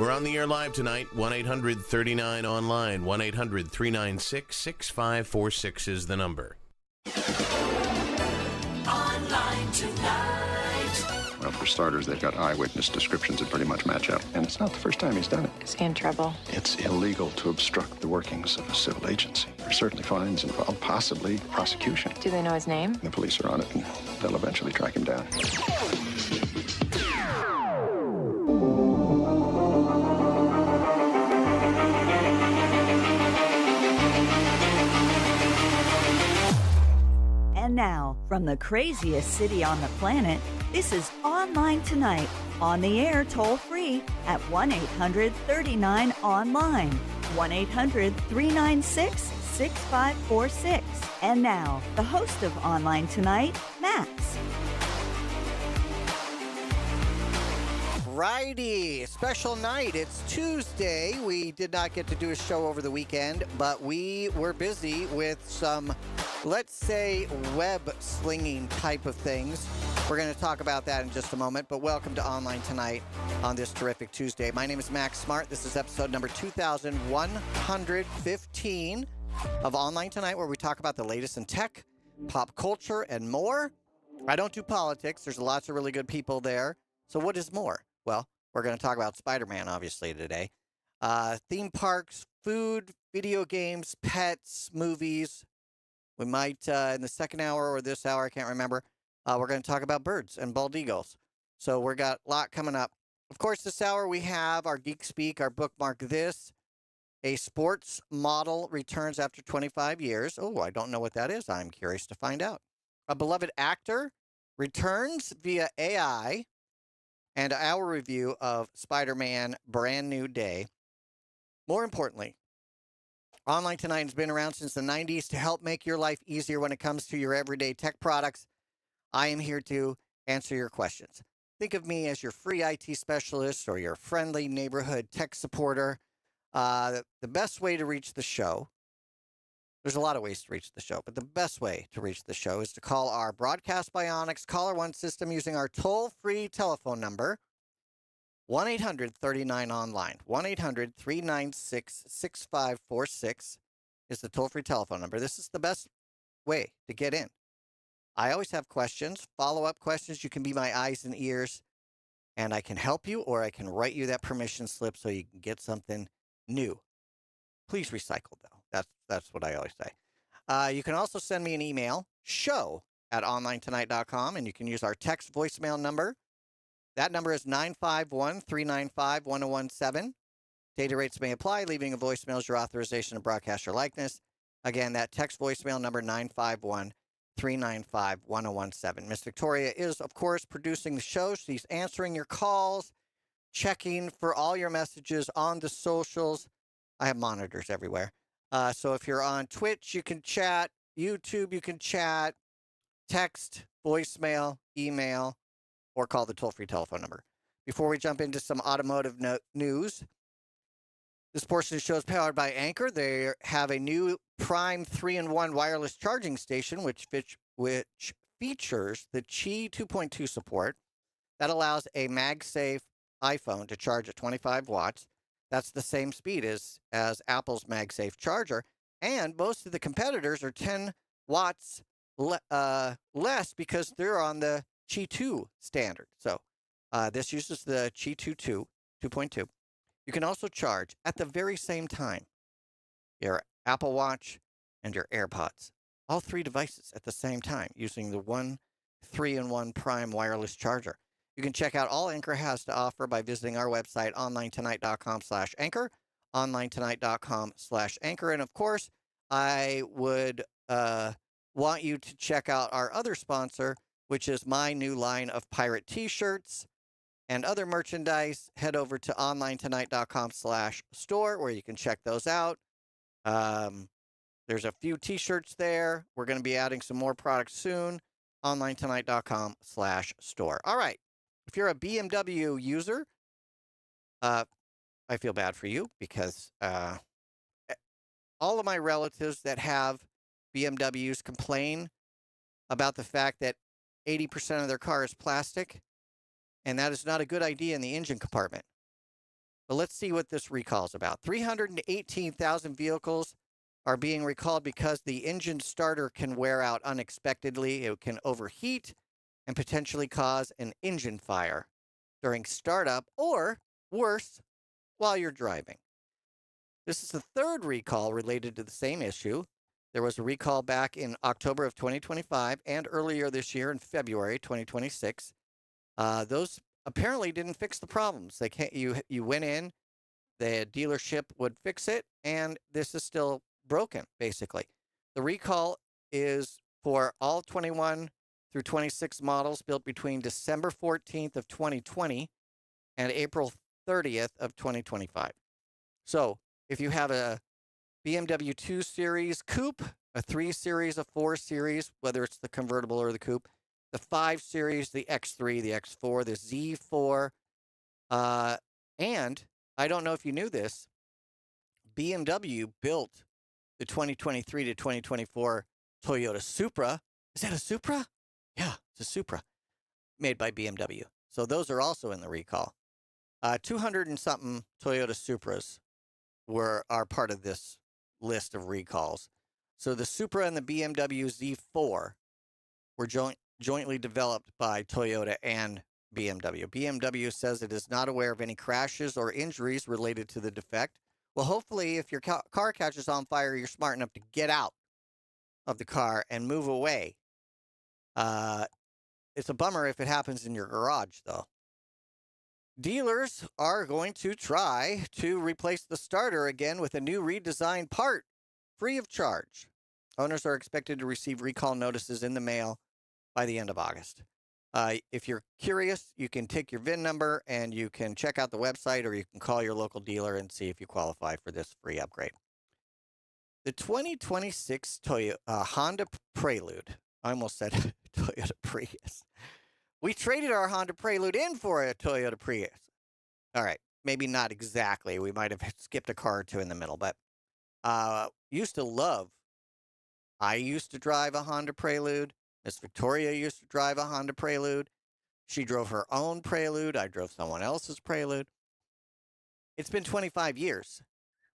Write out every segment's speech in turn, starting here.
We're on the air live tonight. 1-800-39-ONLINE. 1-800-396-6546 is the number. Online tonight. Well, for starters, they've got eyewitness descriptions that pretty much match up. And it's not the first time he's done it. Is he in trouble? It's illegal to obstruct the workings of a civil agency. There's certainly fines involved, possibly prosecution. Do they know his name? The police are on it, and they'll eventually track him down. And now, from the craziest city on the planet, this is Online Tonight, on the air toll-free at 1-800-39-ONLINE, 1-800-396-6546. And now, the host of Online Tonight, Max. Righty, special night. It's Tuesday. We did not get to do a show over the weekend, but we were busy with some, let's say, web slinging type of things. We're going to talk about that in just a moment, but welcome to Online Tonight on this terrific Tuesday. My name is Max Smart. This is episode number 2115 of Online Tonight, where we talk about the latest in tech, pop culture, and more. I don't do politics. There's lots of really good people there. So what is more? Well, we're going to talk about Spider-Man, obviously, today. Theme parks, food, video games, pets, movies. We might, in the second hour or this hour, I can't remember, we're going to talk about birds and bald eagles. So we've got a lot coming up. Of course, this hour we have our Geek Speak, our Bookmark This. A sports model returns after 25 years. Oh, I don't know what that is. I'm curious to find out. A beloved actor returns via AI. And our review of Spider-Man Brand New Day. More importantly, Online Tonight has been around since the 90s to help make your life easier when it comes to your everyday tech products. I am here to answer your questions. Think of me as your free IT specialist or your friendly neighborhood tech supporter. The best way to reach the show, there's a lot of ways to reach the show, but the best way to reach the show is to call our Broadcast Bionics Caller One system using our toll-free telephone number, 1-800-39-ONLINE. 1-800-396-6546 is the toll-free telephone number. This is the best way to get in. I always have questions, follow-up questions. You can be my eyes and ears, and I can help you, or I can write you that permission slip so you can get something new. Please recycle, though. That's what I always say. You can also send me an email, show@onlinetonight.com, and you can use our text voicemail number. That number is 951-395-1017. Data rates may apply. Leaving a voicemail is your authorization to broadcast your likeness. Again, that text voicemail number, 951-395-1017. Miss Victoria is, of course, producing the show. She's answering your calls, checking for all your messages on the socials. I have monitors everywhere. So if you're on Twitch, you can chat. YouTube, you can chat. Text, voicemail, email, or call the toll-free telephone number. Before we jump into some automotive news, this portion of the show is powered by Anchor. They have a new Prime 3-in-1 wireless charging station, which features the Qi 2.2 support. That allows a MagSafe iPhone to charge at 25 watts. That's the same speed as Apple's MagSafe charger. And most of the competitors are 10 watts less because they're on the Qi 2 standard. So this uses the Qi 2.2. You can also charge at the very same time your Apple Watch and your AirPods. All three devices at the same time using the 3-in-1 Prime wireless charger. You can check out all Anchor has to offer by visiting our website, onlinetonight.com/anchor, onlinetonight.com/anchor. And of course, I would want you to check out our other sponsor, which is my new line of pirate t-shirts and other merchandise. Head over to onlinetonight.com/store where you can check those out. There's a few t-shirts there. We're going to be adding some more products soon. onlinetonight.com/store. All right. If you're a BMW user, I feel bad for you because all of my relatives that have BMWs complain about the fact that 80% of their car is plastic, and that is not a good idea in the engine compartment. But let's see what this recall is about. 318,000 vehicles are being recalled because the engine starter can wear out unexpectedly. It can overheat and potentially cause an engine fire during startup or, worse, while you're driving. This is the third recall related to the same issue. There was a recall back in October of 2025 and earlier this year in February 2026. Those apparently didn't fix the problems. They can't. You went in, the dealership would fix it, and this is still broken, basically. The recall is for all 21 through 26 models built between December 14th of 2020 and April 30th of 2025. So if you have a BMW 2 Series Coupe, a 3 Series, a 4 Series, whether it's the convertible or the coupe, the 5 Series, the X3, the X4, the Z4, and I don't know if you knew this, BMW built the 2023 to 2024 Toyota Supra. Is that a Supra? Yeah, it's a Supra made by BMW. So those are also in the recall. 200 and something Toyota Supras are part of this list of recalls. So the Supra and the BMW Z4 were jointly developed by Toyota and BMW. BMW says it is not aware of any crashes or injuries related to the defect. Well, hopefully, if your car catches on fire, you're smart enough to get out of the car and move away. It's a bummer if it happens in your garage, though. Dealers are going to try to replace the starter again with a new redesigned part, free of charge. Owners are expected to receive recall notices in the mail by the end of August. If you're curious, you can take your VIN number and you can check out the website, or you can call your local dealer and see if you qualify for this free upgrade. The 2026 Honda Prelude. I almost said Toyota Prius. We traded our Honda Prelude in for a Toyota Prius. All right, maybe not exactly. We might have skipped a car or two in the middle, but I used to drive a Honda Prelude. Miss Victoria used to drive a Honda Prelude. She drove her own Prelude. I drove someone else's Prelude. It's been 25 years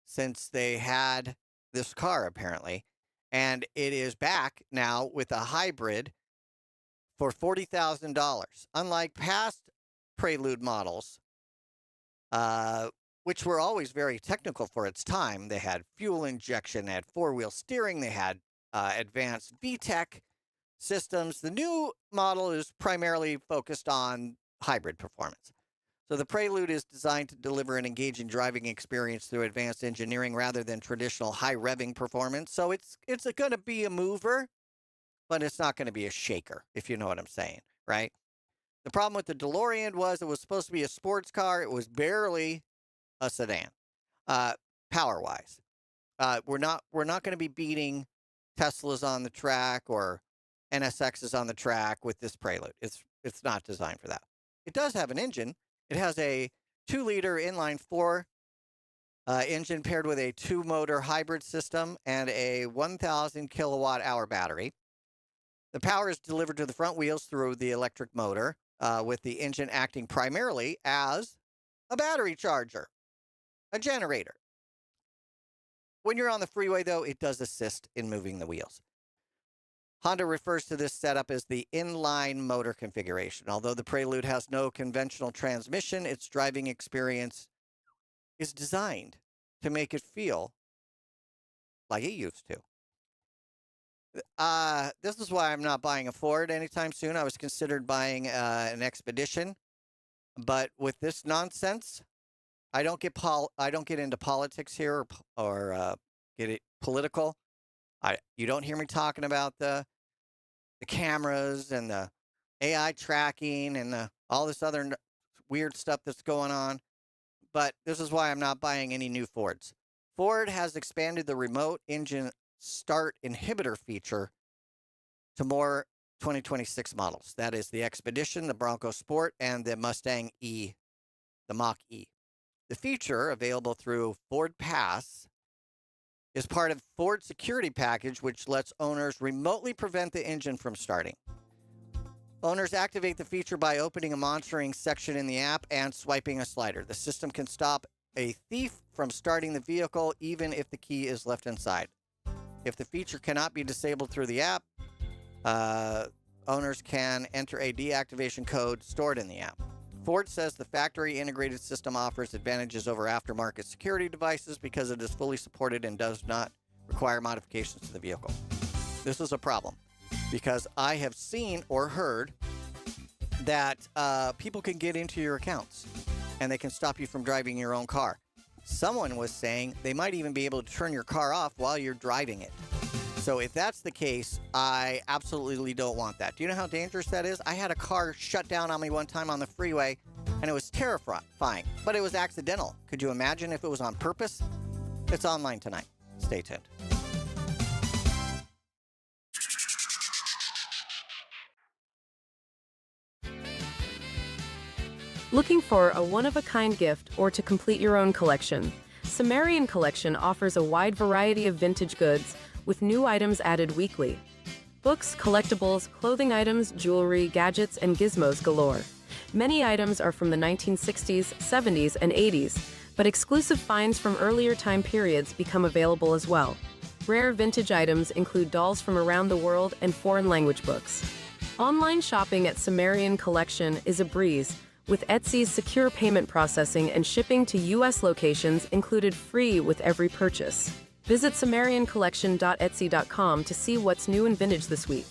since they had this car, apparently, and it is back now with a hybrid for $40,000. Unlike past Prelude models, which were always very technical for its time, they had fuel injection, they had four-wheel steering, they had advanced VTEC systems. The new model is primarily focused on hybrid performance. So the Prelude is designed to deliver an engaging driving experience through advanced engineering rather than traditional high revving performance. So it's going to be a mover, but it's not going to be a shaker, if you know what I'm saying, right? The problem with the DeLorean was it was supposed to be a sports car. It was barely a sedan, power-wise. We're not going to be beating Teslas on the track or NSXs on the track with this Prelude. It's not designed for that. It does have an engine. It has a 2-liter inline-4 engine paired with a 2-motor hybrid system and a 1,000 kilowatt-hour battery. The power is delivered to the front wheels through the electric motor, with the engine acting primarily as a battery charger, a generator. When you're on the freeway, though, it does assist in moving the wheels. Honda refers to this setup as the inline motor configuration. Although the Prelude has no conventional transmission, its driving experience is designed to make it feel like it used to. This is why I'm not buying a Ford anytime soon. I was considered buying an Expedition, but with this nonsense, I don't get into politics here or get it political. You don't hear me talking about the cameras and the AI tracking and all this other weird stuff that's going on. But this is why I'm not buying any new Fords. Ford has expanded the remote engine start inhibitor feature to more 2026 models. That is the Expedition, the Bronco Sport, and the Mustang E, the Mach-E. The feature, available through Ford Pass, is part of Ford's security package, which lets owners remotely prevent the engine from starting. Owners activate the feature by opening a monitoring section in the app and swiping a slider. The system can stop a thief from starting the vehicle even if the key is left inside. If the feature cannot be disabled through the app, owners can enter a deactivation code stored in the app. Ford says the factory integrated system offers advantages over aftermarket security devices because it is fully supported and does not require modifications to the vehicle. This is a problem because I have seen or heard that people can get into your accounts and they can stop you from driving your own car. Someone was saying they might even be able to turn your car off while you're driving it. So if that's the case, I absolutely don't want that. Do you know how dangerous that is? I had a car shut down on me one time on the freeway, and it was terrifying, but it was accidental. Could you imagine if it was on purpose? It's online tonight. Stay tuned. Looking for a one-of-a-kind gift or to complete your own collection? Sumerian Collection offers a wide variety of vintage goods with new items added weekly. Books, collectibles, clothing items, jewelry, gadgets, and gizmos galore. Many items are from the 1960s, 70s, and 80s, but exclusive finds from earlier time periods become available as well. Rare vintage items include dolls from around the world and foreign language books. Online shopping at Sumerian Collection is a breeze, with Etsy's secure payment processing and shipping to U.S. locations included free with every purchase. Visit SumerianCollection.etsy.com to see what's new and vintage this week.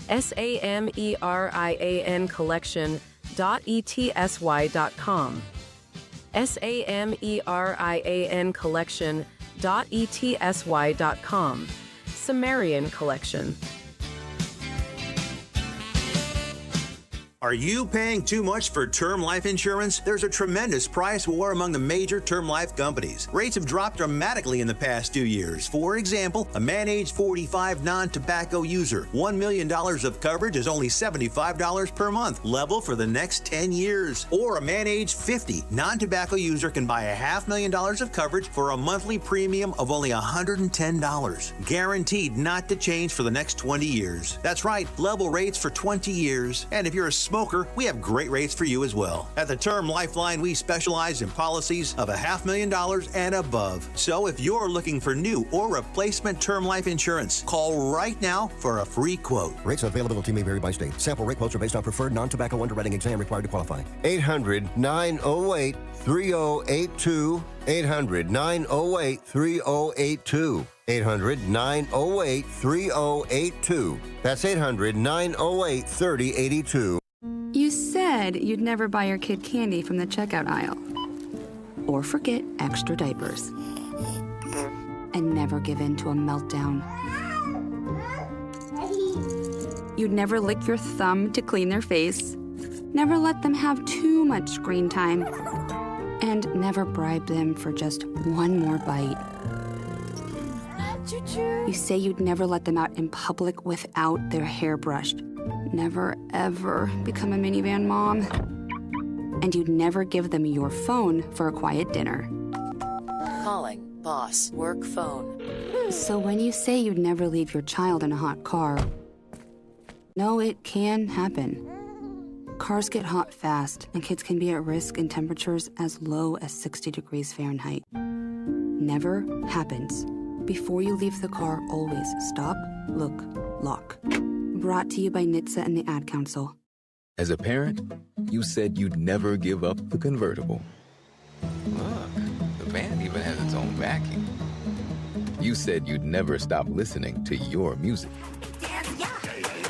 SAMERIAN Collection.ETSY.com. SAMERIAN Collection.ETSY.com. Sumerian Collection. Are you paying too much for term life insurance? There's a tremendous price war among the major term life companies. Rates have dropped dramatically in the past 2 years. For example, a man age 45 non-tobacco user, $1 million of coverage is only $75 per month, level for the next 10 years. Or a man age 50 non-tobacco user can buy $500,000 of coverage for a monthly premium of only $110, guaranteed not to change for the next 20 years. That's right, level rates for 20 years. And if you're a smoker, we have great rates for you as well. At the Term Lifeline, we specialize in policies of $500,000 and above. So if you're looking for new or replacement term life insurance, call right now for a free quote. Rates and availability may vary by state. Sample rate quotes are based on preferred non-tobacco underwriting exam required to qualify. 800-908-3082. 800-908-3082. 800-908-3082. That's 800-908-3082. You said you'd never buy your kid candy from the checkout aisle. Or forget extra diapers. And never give in to a meltdown. You'd never lick your thumb to clean their face. Never let them have too much screen time. And never bribe them for just one more bite. You say you'd never let them out in public without their hair brushed. Never, ever become a minivan mom. And you'd never give them your phone for a quiet dinner. Calling boss work phone. So when you say you'd never leave your child in a hot car, no, it can happen. Cars get hot fast, and kids can be at risk in temperatures as low as 60 degrees Fahrenheit. Never happens. Before you leave the car, always stop, look, lock. Brought to you by NHTSA and the Ad Council. As a parent, you said you'd never give up the convertible. Look, the band even has its own backing. You said you'd never stop listening to your music.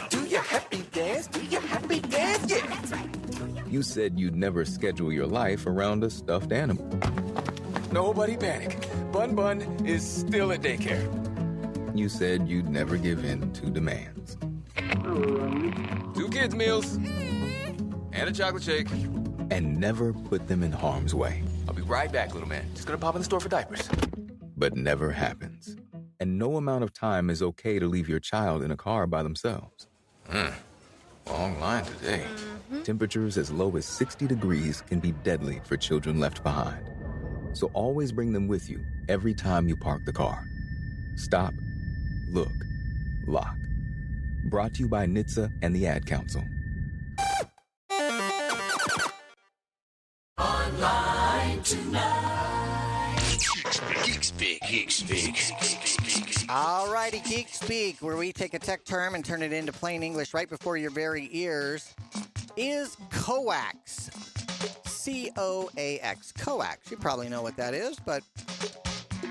Do your happy dance, do your happy dance, yeah. That's right. You said you'd never schedule your life around a stuffed animal. Nobody panic. Bun Bun is still at daycare. You said you'd never give in to demands. 2 kids' meals. And a chocolate shake. And never put them in harm's way. I'll be right back, little man. Just gonna pop in the store for diapers. But never happens. And no amount of time is okay to leave your child in a car by themselves. Long line today. Temperatures as low as 60 degrees can be deadly for children left behind. So always bring them with you every time you park the car. Stop, look, lock. Brought to you by NHTSA and the Ad Council. Online tonight. Geek Speak. All righty, Geek Speak, where we take a tech term and turn it into plain English right before your very ears, is coax. C-O-A-X. Coax. You probably know what that is, but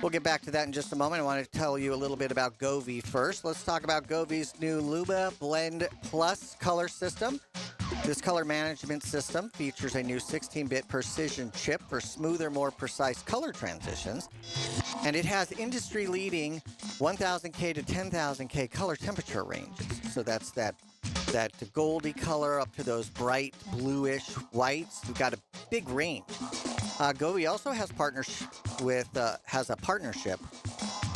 we'll get back to that in just a moment. I want to tell you a little bit about Govee first. Let's talk about Govee's new Luma Blend Plus color system. This color management system features a new 16-bit precision chip for smoother, more precise color transitions. And it has industry-leading 1000K to 10,000K color temperature ranges. So that's that goldy color up to those bright bluish whites. We've got a big range. Govee also has a partnership,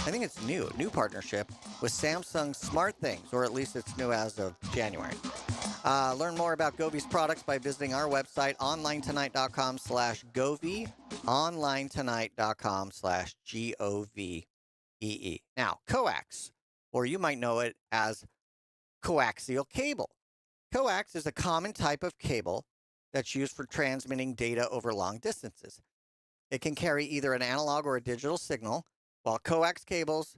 I think it's new partnership with Samsung SmartThings, or at least it's new as of January. Learn more about Govee's products by visiting our website, onlinetonight.com/Govee, onlinetonight.com/GOVEE. Now, coax, or you might know it as coaxial cable. Coax is a common type of cable that's used for transmitting data over long distances. It can carry either an analog or a digital signal. While coax cables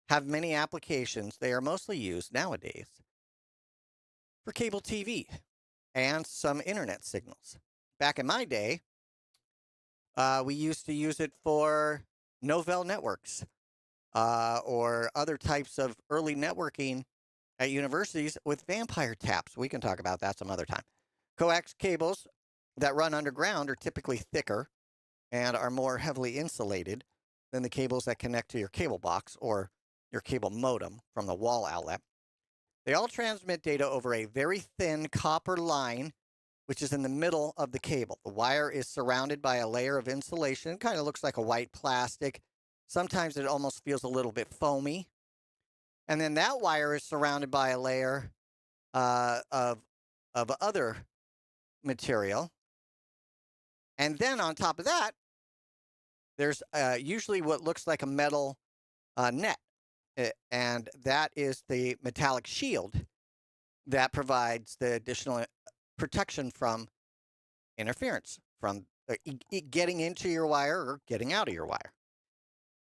have many applications, they are mostly used nowadays for cable TV and some internet signals. Back in my day, we used to use it for Novell networks or other types of early networking at universities with vampire taps. We can talk about that some other time. Coax cables that run underground are typically thicker and are more heavily insulated than the cables that connect to your cable box or your cable modem from the wall outlet. They all transmit data over a very thin copper line, which is in the middle of the cable. The wire is surrounded by a layer of insulation. It kind of looks like a white plastic. Sometimes it almost feels a little bit foamy. And then that wire is surrounded by a layer of other material. And then on top of that, there's usually what looks like a metal net. And that is the metallic shield that provides the additional protection from interference, from getting into your wire or getting out of your wire.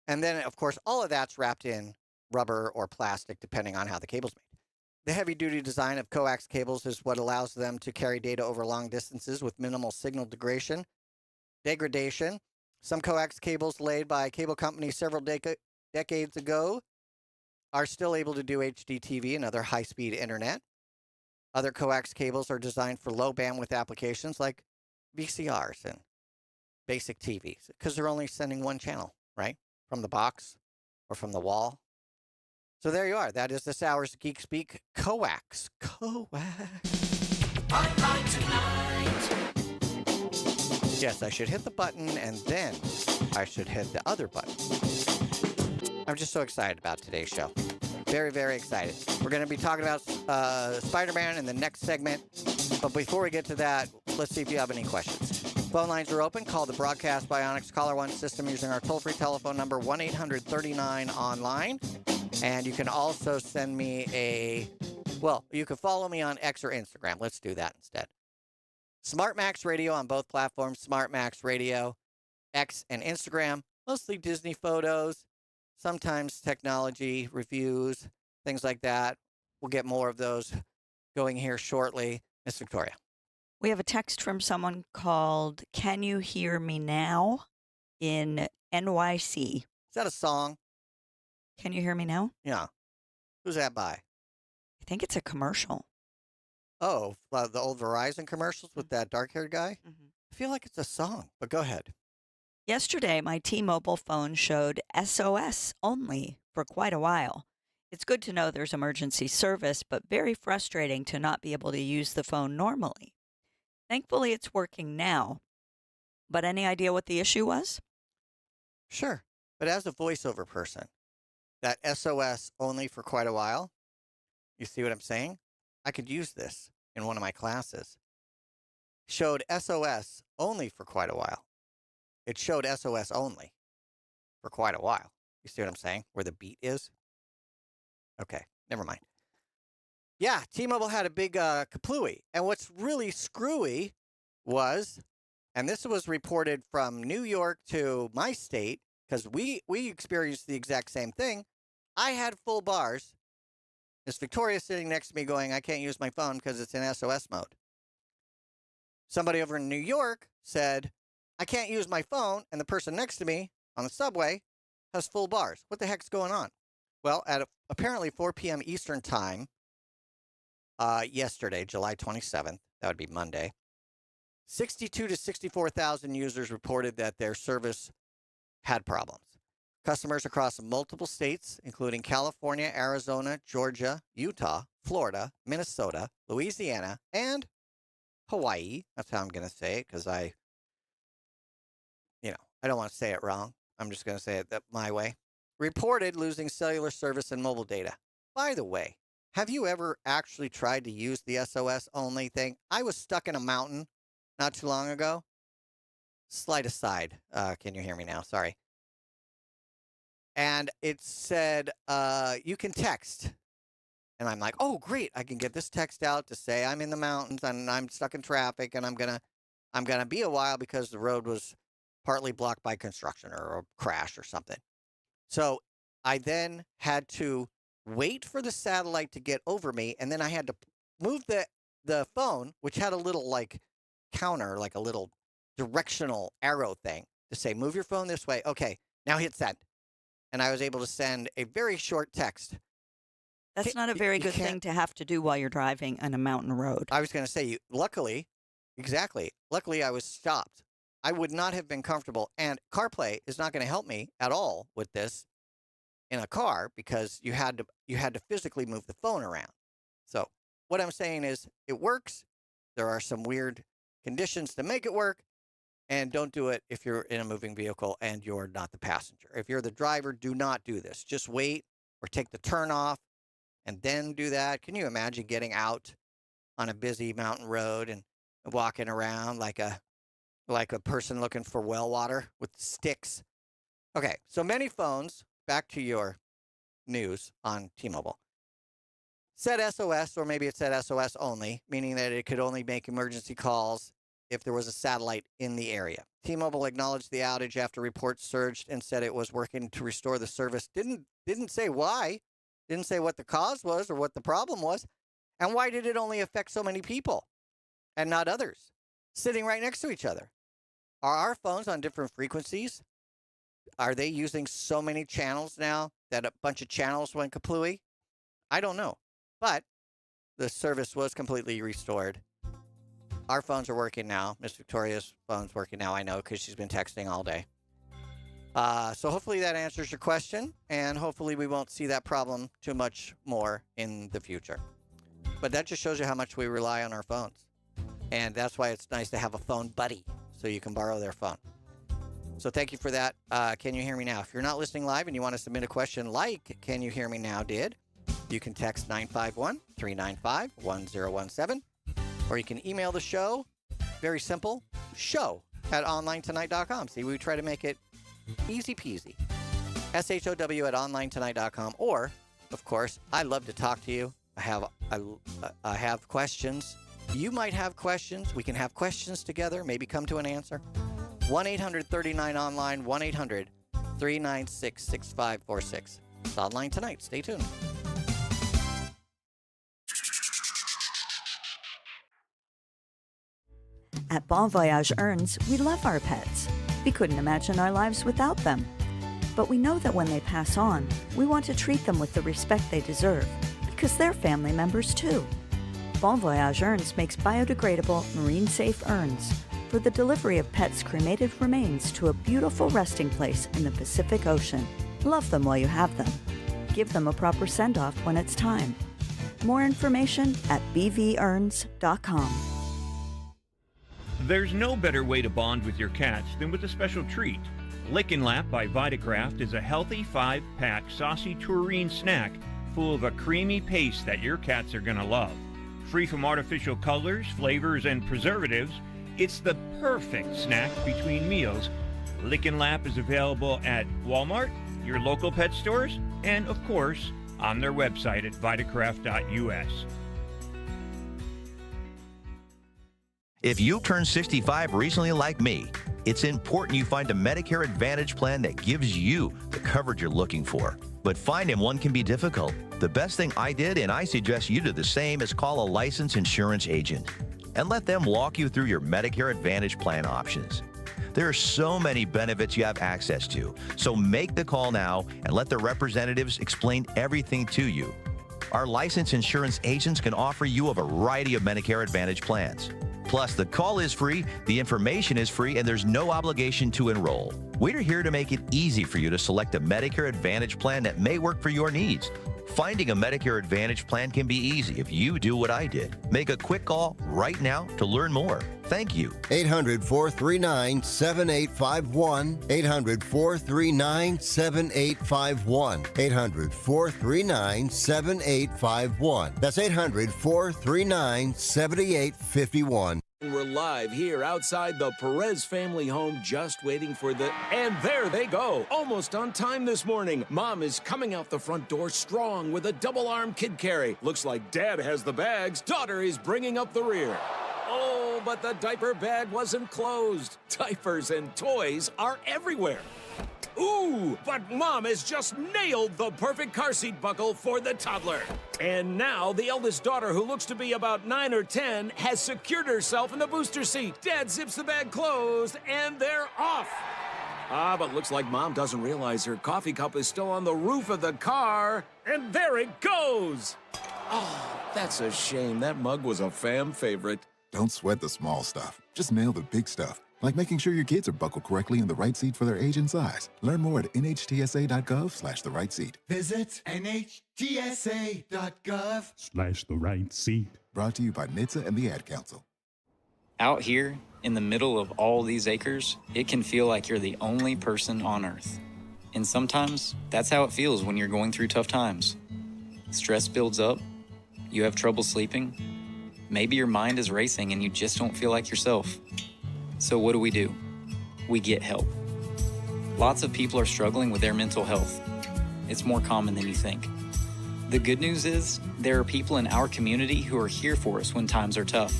And then, of course, all of that's wrapped in rubber or plastic, depending on how the cable's made. The heavy-duty design of coax cables is what allows them to carry data over long distances with minimal signal degradation. Some coax cables laid by cable companies several decades ago are still able to do HDTV and other high-speed internet. Other coax cables are designed for low-bandwidth applications like VCRs and basic TVs, because they're only sending one channel, right? From the box or from the wall. So there you are. That is this hour's Geek Speak coax. Online tonight. Yes, I should hit the button and then I should hit the other button. I'm just so excited about today's show. Very, very excited. We're going to be talking about Spider-Man in the next segment. But before we get to that, let's see if you have any questions. Phone lines are open. Call the Broadcast Bionics Caller One system using our toll-free telephone number, 1-800-39-ONLINE. And you can also send me you can follow me on X or Instagram. Let's do that instead. SmartMax Radio on both platforms, SmartMax Radio, X and Instagram. Mostly Disney photos, sometimes technology reviews, things like that. We'll get more of those going here shortly. Miss Victoria. We have a text from someone called Can You Hear Me Now in NYC. Is that a song? Can You Hear Me Now? Yeah. Who's that by? I think it's a commercial. Oh, the old Verizon commercials with that dark-haired guy? Mm-hmm. I feel like it's a song, but go ahead. Yesterday, my T-Mobile phone showed SOS only for quite a while. It's good to know there's emergency service, but very frustrating to not be able to use the phone normally. Thankfully, it's working now. But any idea what the issue was? Sure. But as a voiceover person, that SOS only for quite a while, you see what I'm saying? I could use this in one of my classes. Showed SOS only for quite a while. It showed SOS only for quite a while. You see what I'm saying? Where the beat is? Okay, never mind. Yeah, T-Mobile had a big kaplooey. And what's really screwy was, and this was reported from New York to my state, because we experienced the exact same thing. I had full bars. Miss Victoria sitting next to me going, I can't use my phone because it's in SOS mode. Somebody over in New York said, I can't use my phone, and the person next to me on the subway has full bars. What the heck's going on? Well, at apparently 4 p.m. Eastern time, yesterday, July 27th, that would be Monday, 62 to 64,000 users reported that their service had problems. Customers across multiple states, including California, Arizona, Georgia, Utah, Florida, Minnesota, Louisiana, and Hawaii. That's how I'm going to say it because I don't want to say it wrong. I'm just going to say it my way. Reported losing cellular service and mobile data. By the way, have you ever actually tried to use the SOS only thing? I was stuck in a mountain not too long ago. Slight aside. Can you hear me now? Sorry. And it said, you can text. And I'm like, oh, great. I can get this text out to say I'm in the mountains and I'm stuck in traffic and I'm gonna be a while because the road was partly blocked by construction or a crash or something. So I then had to wait for the satellite to get over me, and then I had to move the phone, which had a little like counter, like a little directional arrow thing to say, move your phone this way. Okay, now hit send. And I was able to send a very short text. That's not a very good thing to have to do while you're driving on a mountain road. I was going to say, luckily I was stopped. I would not have been comfortable. And CarPlay is not going to help me at all with this in a car because you had to physically move the phone around. So what I'm saying is it works. There are some weird conditions to make it work. And don't do it if you're in a moving vehicle and you're not the passenger. If you're the driver, do not do this. Just wait or take the turn off and then do that. Can you imagine getting out on a busy mountain road and walking around like a person looking for well water with sticks? Okay, so many phones, back to your news on T-Mobile, said SOS, or maybe it said SOS only, meaning that it could only make emergency calls if there was a satellite in the area. T-Mobile acknowledged the outage after reports surged and said it was working to restore the service. Didn't say why, didn't say what the cause was or what the problem was, and why did it only affect so many people and not others sitting right next to each other? Are our phones on different frequencies? Are they using so many channels now that a bunch of channels went kaplooey? I don't know, but the service was completely restored. Our phones are working now. Miss Victoria's phone's working now, I know, because she's been texting all day. So hopefully that answers your question, and hopefully we won't see that problem too much more in the future. But that just shows you how much we rely on our phones. And that's why it's nice to have a phone buddy, so you can borrow their phone. So thank you for that. Can you hear me now? If you're not listening live and you want to submit a question like Can You Hear Me Now did, you can text 951-395-1017. Or you can email the show. Very simple. show@onlinetonight.com. See, we try to make it easy peasy. SHOW@onlinetonight.com. Or, of course, I love to talk to you. I have questions. You might have questions. We can have questions together. Maybe come to an answer. 1-800-39-ONLINE. 1-800-396-6546. It's Online Tonight. Stay tuned. At Bon Voyage Earns, we love our pets. We couldn't imagine our lives without them. But we know that when they pass on, we want to treat them with the respect they deserve, because they're family members too. Bon Voyage Earns makes biodegradable, marine-safe urns for the delivery of pets' cremated remains to a beautiful resting place in the Pacific Ocean. Love them while you have them. Give them a proper send-off when it's time. More information at bvorns.com. There's no better way to bond with your cats than with a special treat. Lick and Lap by Vitacraft is a healthy 5-pack saucy tureen snack full of a creamy paste that your cats are going to love. Free from artificial colors, flavors, and preservatives, it's the perfect snack between meals. Lick and Lap is available at Walmart, your local pet stores, and, of course, on their website at vitacraft.us. If you turned 65 recently like me, It's important you find a Medicare Advantage plan that gives you the coverage you're looking for. But finding one can be difficult. The best thing I did, and I suggest you do the same, is call a licensed insurance agent and let them walk you through your Medicare Advantage plan options. There are so many benefits you have access to, so make the call now and let the representatives explain everything to you. Our licensed insurance agents can offer you a variety of Medicare Advantage plans. Plus, the call is free, the information is free, and there's no obligation to enroll. We're here to make it easy for you to select a Medicare Advantage plan that may work for your needs. Finding a Medicare Advantage plan can be easy if you do what I did. Make a quick call right now to learn more. Thank you. 800-439-7851. 800-439-7851. 800-439-7851. That's 800-439-7851. We're live here outside the Perez family home, just waiting for the... And there they go, almost on time this morning. Mom is coming out the front door strong with a double-arm kid carry. Looks like Dad has the bags. Daughter is bringing up the rear. Oh, but the diaper bag wasn't closed. Diapers and toys are everywhere. Ooh, but Mom has just nailed the perfect car seat buckle for the toddler. And now the eldest daughter, who looks to be about 9 or 10, has secured herself in the booster seat. Dad zips the bag closed, and they're off. But looks like Mom doesn't realize her coffee cup is still on the roof of the car. And there it goes. Oh, that's a shame. That mug was a fam favorite. Don't sweat the small stuff. Just nail the big stuff. Like making sure your kids are buckled correctly in the right seat for their age and size. Learn more at nhtsa.gov/the right seat. Visit nhtsa.gov/the right seat. Brought to you by NHTSA and the Ad Council. Out here, in the middle of all these acres, it can feel like you're the only person on Earth. And sometimes, that's how it feels when you're going through tough times. Stress builds up, you have trouble sleeping, maybe your mind is racing and you just don't feel like yourself. So what do? We get help. Lots of people are struggling with their mental health. It's more common than you think. The good news is, there are people in our community who are here for us when times are tough.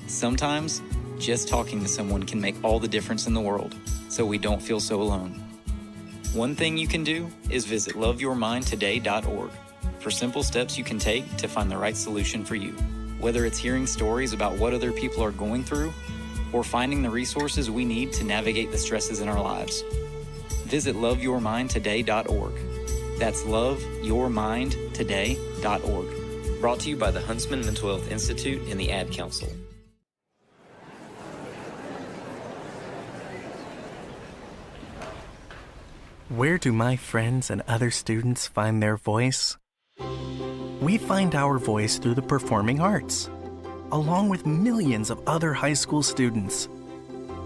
Sometimes, just talking to someone can make all the difference in the world, so we don't feel so alone. One thing you can do is visit loveyourmindtoday.org for simple steps you can take to find the right solution for you. Whether it's hearing stories about what other people are going through, or finding the resources we need to navigate the stresses in our lives. Visit loveyourmindtoday.org. That's loveyourmindtoday.org. Brought to you by the Huntsman Mental Health Institute and the Ad Council. Where do my friends and other students find their voice? We find our voice through the performing arts, along with millions of other high school students.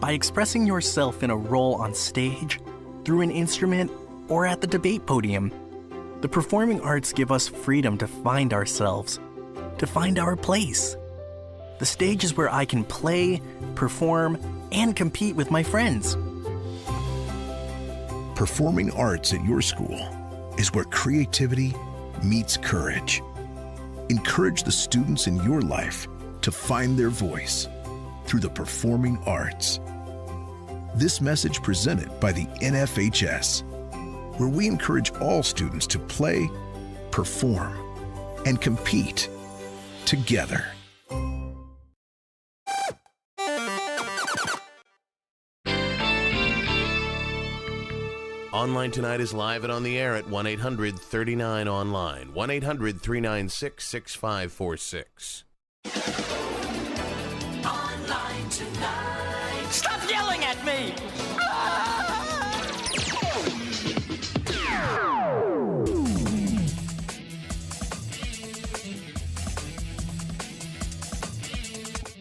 By expressing yourself in a role on stage, through an instrument, or at the debate podium, the performing arts give us freedom to find ourselves, to find our place. The stage is where I can play, perform, and compete with my friends. Performing arts at your school is where creativity meets courage. Encourage the students in your life to find their voice through the performing arts. This message presented by the NFHS, where we encourage all students to play, perform, and compete together. Online Tonight is live and on the air at 1-800-39-ONLINE. 1-800-396-6546. Online Tonight. Stop yelling at me!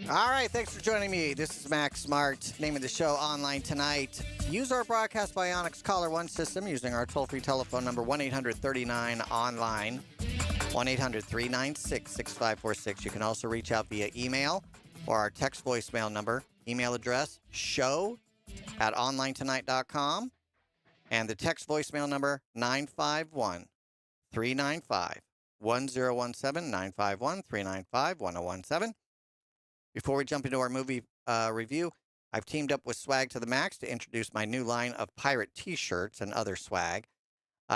All right, thanks for joining me. This is Max Smart. Name of the show, Online Tonight. Use our Broadcast by Onyx Caller One system using our toll-free telephone number 1-800-39-ONLINE, 1-800-396-6546. You can also reach out via email or our text voicemail number. Email address, show@onlinetonight.com, and the text voicemail number, 951-395-1017, 951-395-1017. Before we jump into our movie review, I've teamed up with Swag to the Max to introduce my new line of pirate t-shirts and other swag.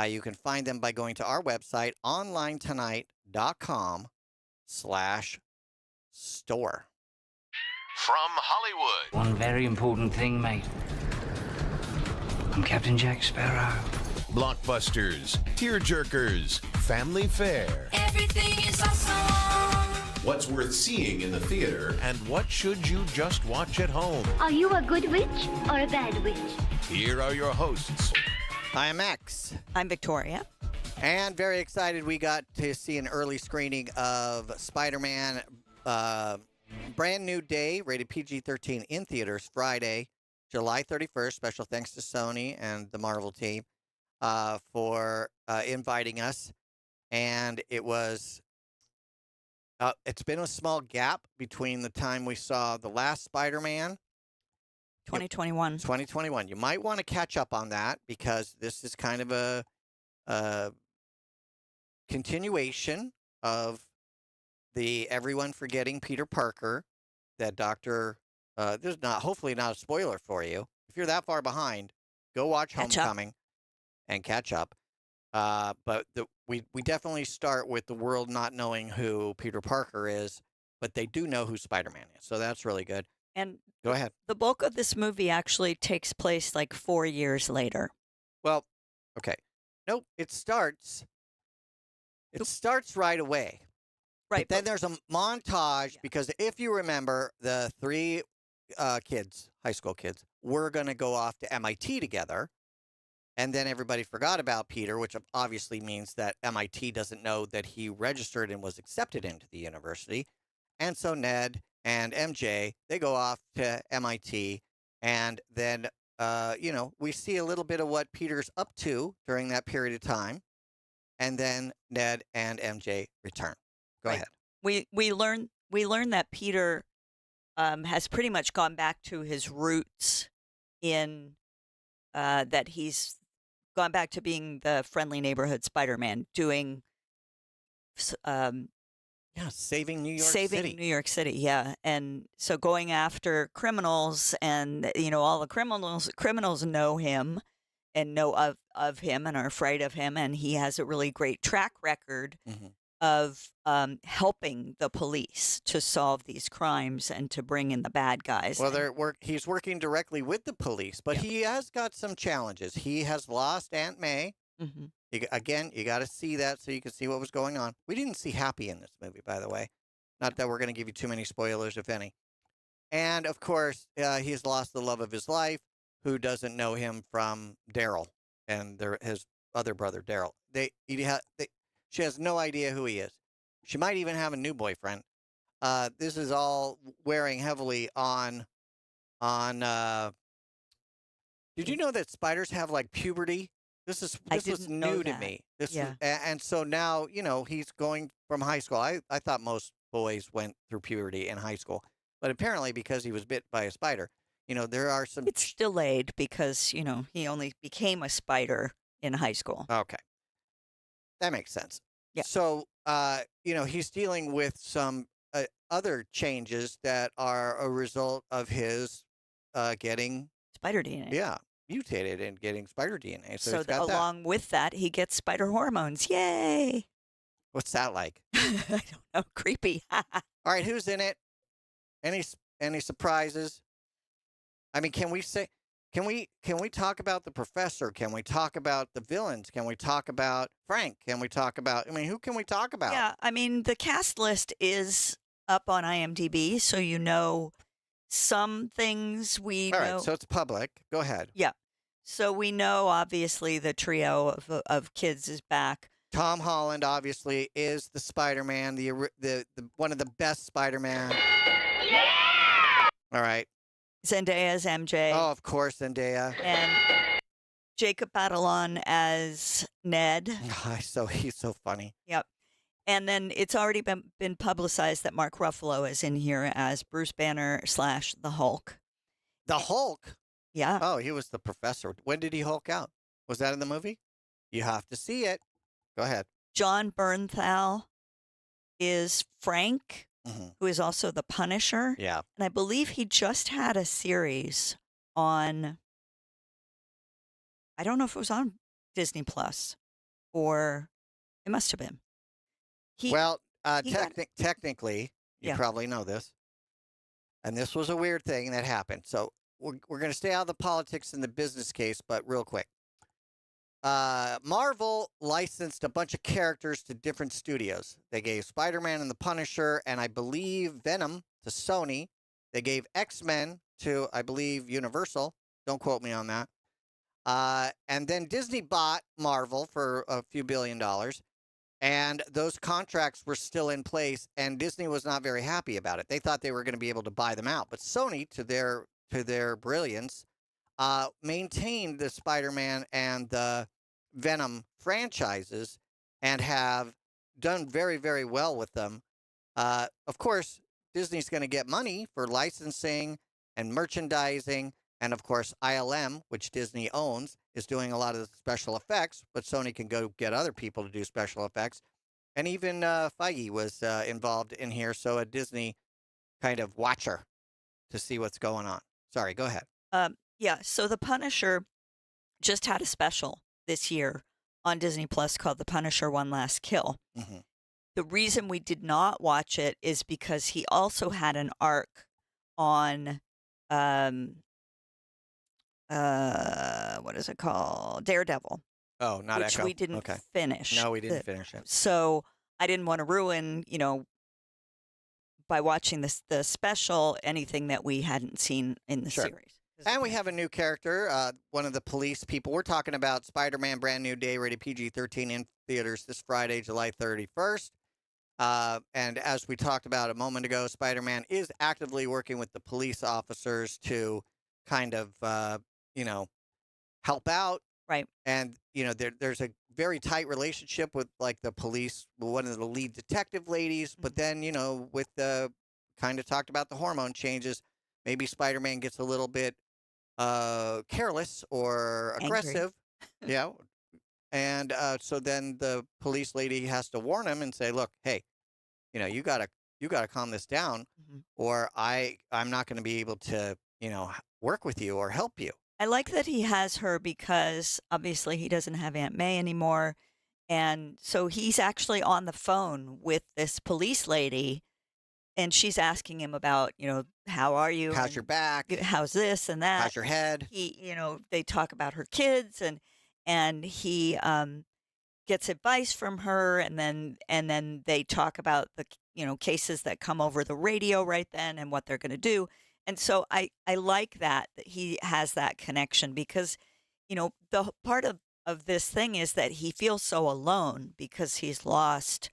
You can find them by going to our website, onlinetonight.com/store. From Hollywood. One very important thing, mate. I'm Captain Jack Sparrow. Blockbusters, tearjerkers, family fare. Everything is awesome. What's worth seeing in the theater, and what should you just watch at home? Are you a good witch or a bad witch? Here are your hosts. I am Max. I'm Victoria. And very excited we got to see an early screening of Spider-Man Brand New Day, rated PG-13 in theaters Friday, July 31st. Special thanks to Sony and the Marvel team for inviting us. And it was, it's been a small gap between the time we saw the last Spider-Man. 2021. 2021. You might want to catch up on that because this is kind of a continuation of the everyone forgetting Peter Parker that this is hopefully not a spoiler for you. If you're that far behind, go watch Homecoming and catch up. But we definitely start with the world not knowing who Peter Parker is, but they do know who Spider-Man is. So that's really good. And go ahead. The bulk of this movie actually takes place like 4 years later. Well, okay. Nope. It starts right away. Right. But then there's a montage because if you remember, the three kids, high school kids, were going to go off to MIT together. And then everybody forgot about Peter, which obviously means that MIT doesn't know that he registered and was accepted into the university. And so Ned and MJ, they go off to MIT. And then, we see a little bit of what Peter's up to during that period of time. And then Ned and MJ return. Go ahead. We learn that Peter has pretty much gone back to his roots in that he's gone back to being the friendly neighborhood Spider-Man, doing saving New York saving City. New York City, yeah. And so going after criminals, and all the criminals know him and know of him and are afraid of him, and he has a really great track record of helping the police to solve these crimes and to bring in the bad guys. Well, he's working directly with the police, but he has got some challenges. He has lost Aunt May. Mm-hmm. You got to see that so you can see what was going on. We didn't see Happy in this movie, by the way. Not that we're going to give you too many spoilers, if any. And, of course, he's lost the love of his life, who doesn't know him from Daryl and his other brother, Daryl. She has no idea who he is. She might even have a new boyfriend. This is all wearing heavily on. Did you know that spiders have like puberty? This was new to me. And so now he's going from high school. I thought most boys went through puberty in high school, but apparently because he was bit by a spider, there are some. It's delayed because he only became a spider in high school. Okay. That makes sense. Yeah. So, he's dealing with some other changes that are a result of his getting spider DNA. Yeah, mutated and getting spider DNA. So along with that, he gets spider hormones. Yay! What's that like? I don't know. Creepy. All right, who's in it? Any surprises? I mean, can we talk about the professor? Can we talk about the villains? Can we talk about Frank? Can we talk about, who can we talk about? Yeah, the cast list is up on IMDb, so some things we know. All right, so it's public. Go ahead. Yeah. So we know, obviously, the trio of kids is back. Tom Holland, obviously, is the Spider-Man, the one of the best Spider-Man. Yeah! All right. Zendaya as MJ. Oh, of course, Zendaya. And Jacob Batalon as Ned. He's so funny. Yep. And then it's already been publicized that Mark Ruffalo is in here as Bruce Banner / the Hulk. The Hulk? Yeah. Oh, he was the professor. When did he Hulk out? Was that in the movie? You have to see it. Go ahead. John Bernthal is Frank, who is also the Punisher. Yeah. And I believe he just had a series on, I don't know if it was on Disney Plus or it must have been. He got- Technically, you Yeah. probably know this. And this was a weird thing that happened. So we're going to stay out of the politics and the business case, but real quick. Marvel licensed a bunch of characters to different studios. They gave Spider-Man and the Punisher, and I believe Venom to Sony. They gave X-Men to, I believe, Universal. Don't quote me on that. And then Disney bought Marvel for a few $1 billion. And those contracts were still in place, and Disney was not very happy about it. They thought they were going to be able to buy them out, but Sony, to their brilliance, maintained the Spider-Man and the Venom franchises and have done very, very well with them. Of course, Disney's going to get money for licensing and merchandising, and of course, ILM, which Disney owns, is doing a lot of the special effects, but Sony can go get other people to do special effects. And even Feige was involved in here, so a Disney kind of watcher to see what's going on. Sorry, go ahead. Yeah, so The Punisher just had a special this year on Disney Plus called The Punisher One Last Kill. Mm-hmm. The reason we did not watch it is because he also had an arc on what is it called? Daredevil. Oh, not which Echo. we didn't Okay. finish. No, we didn't finish it. So I didn't want to ruin, by watching the special, anything that we hadn't seen in the Sure. series. And we have a new character, one of the police people. We're talking about Spider-Man Brand New Day, rated PG-13 in theaters this Friday, July 31st. And as we talked about a moment ago, Spider-Man is actively working with the police officers to kind of, help out. Right. And, there's a very tight relationship with, like, the police, one of the lead detective ladies. But then, with the kind of talked about the hormone changes, maybe Spider-Man gets a little bit careless or Angry. aggressive. Yeah. And so then the police lady has to warn him and say, look, hey, you gotta calm this down, or I'm not going to be able to, work with you or help you. I like that he has her because obviously he doesn't have Aunt May anymore. And so he's actually on the phone with this police lady and she's asking him about, how are you? How's your back? How's this and that? How's your head? He, they talk about her kids and he gets advice from her and then they talk about the, cases that come over the radio right then and what they're going to do. And so I like that he has that connection because, the part of this thing is that he feels so alone because he's lost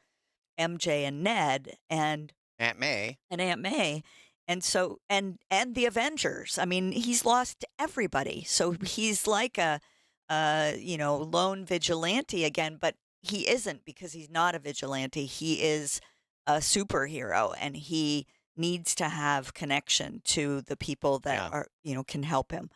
MJ and Ned and Aunt May. And so, and the Avengers. I mean, he's lost everybody. So he's like a lone vigilante again, but he isn't because he's not a vigilante. He is a superhero and he needs to have connection to the people that are, can help him.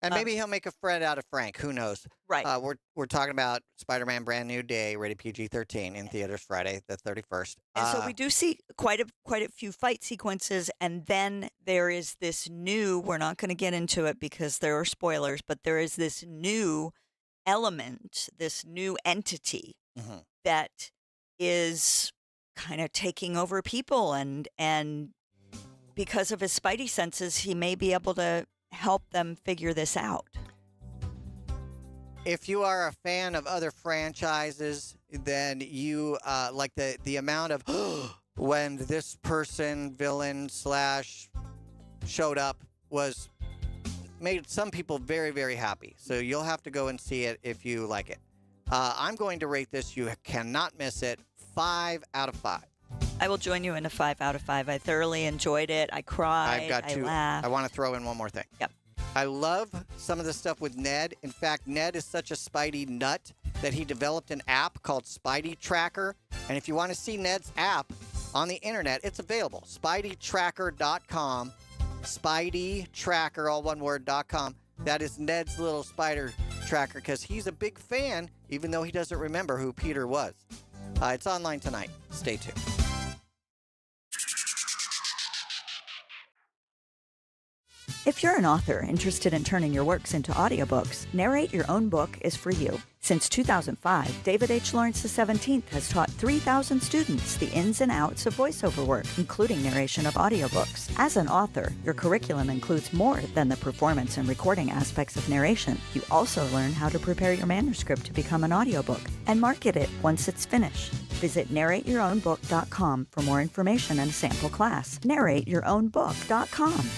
And maybe he'll make a friend out of Frank. Who knows? Right. We're talking about Spider-Man Brand New Day, rated PG-13 in theaters Friday the 31st. And so we do see quite a few fight sequences, and then there is this new. We're not going to get into it because there are spoilers, but there is this new element, this new entity that is kind of taking over people, and because of his spidey senses, he may be able to help them figure this out. If you are a fan of other franchises, then you like the amount of when this villain / showed up made some people very, very happy. So you'll have to go and see it if you like it. I'm going to rate this. You cannot miss it. 5 out of 5. I will join you in a 5 out of 5. I thoroughly enjoyed it. I cried. I laughed. I want to throw in one more thing. Yep. I love some of the stuff with Ned. In fact, Ned is such a Spidey nut that he developed an app called Spidey Tracker. And if you want to see Ned's app on the internet, it's available. SpideyTracker.com. Spidey Tracker, all one word, .com. That is Ned's little spider tracker because he's a big fan, even though he doesn't remember who Peter was. It's online tonight. Stay tuned. If you're an author interested in turning your works into audiobooks, Narrate Your Own Book is for you. Since 2005, David H. Lawrence XVII has taught 3,000 students the ins and outs of voiceover work, including narration of audiobooks. As an author, your curriculum includes more than the performance and recording aspects of narration. You also learn how to prepare your manuscript to become an audiobook and market it once it's finished. Visit narrateyourownbook.com for more information and a sample class. narrateyourownbook.com.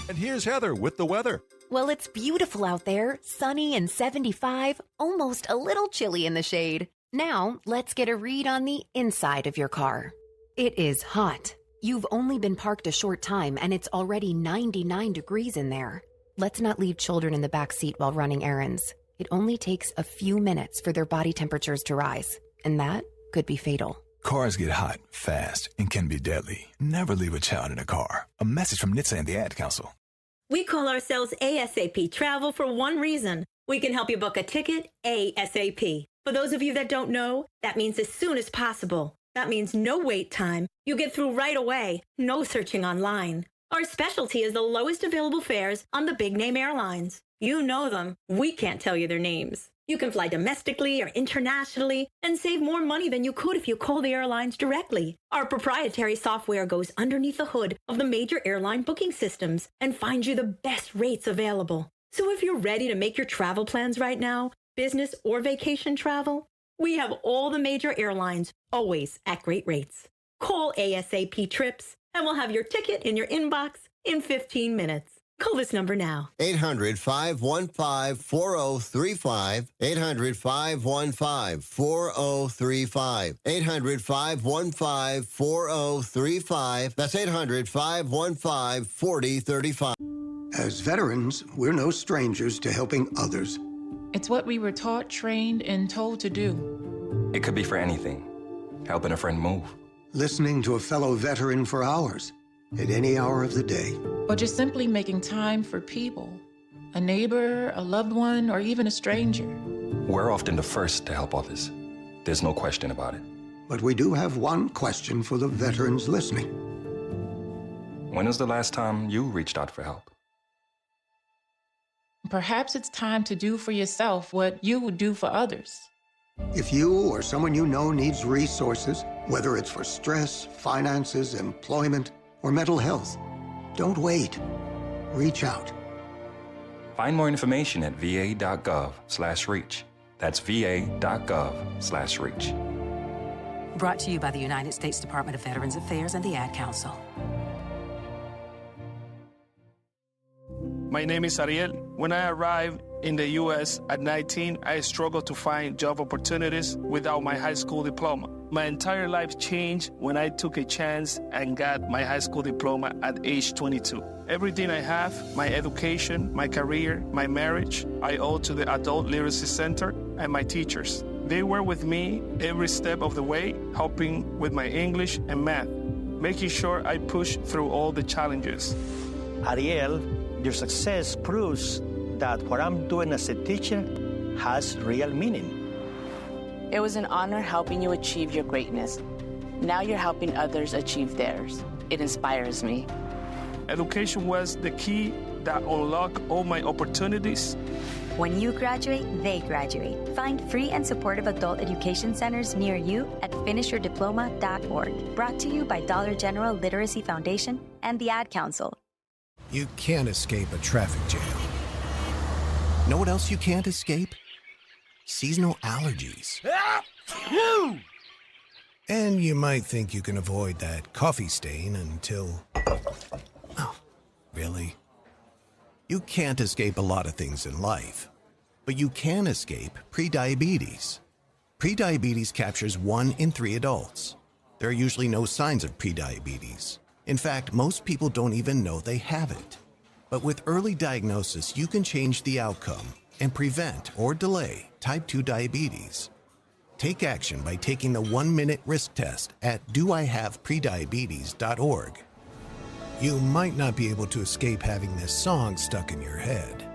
And here's Heather with the weather. Well, it's beautiful out there, sunny and 75, almost a little chilly in the shade. Now, let's get a read on the inside of your car. It is hot. You've only been parked a short time and it's already 99 degrees in there. Let's not leave children in the back seat while running errands. It only takes a few minutes for their body temperatures to rise, and that could be fatal. Cars get hot, fast, and can be deadly. Never leave a child in a car. A message from NHTSA and the Ad Council. We call ourselves ASAP Travel for one reason. We can help you book a ticket ASAP. For those of you that don't know, that means as soon as possible. That means no wait time. You get through right away. No searching online. Our specialty is the lowest available fares on the big name airlines. You know them. We can't tell you their names. You can fly domestically or internationally and save more money than you could if you call the airlines directly. Our proprietary software goes underneath the hood of the major airline booking systems and finds you the best rates available. So if you're ready to make your travel plans right now, business or vacation travel, we have all the major airlines always at great rates. Call ASAP Trips and we'll have your ticket in your inbox in 15 minutes. Call this number now. 800-515-4035. 800-515-4035. 800-515-4035. That's 800-515-4035. As veterans, we're no strangers to helping others. It's what we were taught, trained, and told to do. It could be for anything. Helping a friend move. Listening to a fellow veteran for hours, at any hour of the day. Or just simply making time for people. A neighbor, a loved one, or even a stranger. We're often the first to help others. There's no question about it. But we do have one question for the veterans listening. When was the last time you reached out for help? Perhaps it's time to do for yourself what you would do for others. If you or someone you know needs resources, whether it's for stress, finances, employment, or mental health, don't wait. Reach out. Find more information at va.gov/reach. That's va.gov/reach. Brought to you by the United States Department of Veterans Affairs and the Ad Council. My name is Ariel. When I arrived in the U.S. at 19, I struggled to find job opportunities without my high school diploma. My entire life changed when I took a chance and got my high school diploma at age 22. Everything I have, my education, my career, my marriage, I owe to the Adult Literacy Center and my teachers. They were with me every step of the way, helping with my English and math, making sure I pushed through all the challenges. Ariel, your success proves that what I'm doing as a teacher has real meaning. It was an honor helping you achieve your greatness. Now you're helping others achieve theirs. It inspires me. Education was the key that unlocked all my opportunities. When you graduate, they graduate. Find free and supportive adult education centers near you at finishyourdiploma.org. Brought to you by Dollar General Literacy Foundation and the Ad Council. You can't escape a traffic jam. Know what else you can't escape? Seasonal allergies. And you might think you can avoid that coffee stain until... Oh, really? You can't escape a lot of things in life, but you can escape prediabetes. Prediabetes captures 1 in 3 adults. There are usually no signs of prediabetes. In fact, most people don't even know they have it. But with early diagnosis, you can change the outcome and prevent or delay type 2 diabetes. Take action by taking the 1-minute risk test at doihaveprediabetes.org. You might not be able to escape having this song stuck in your head,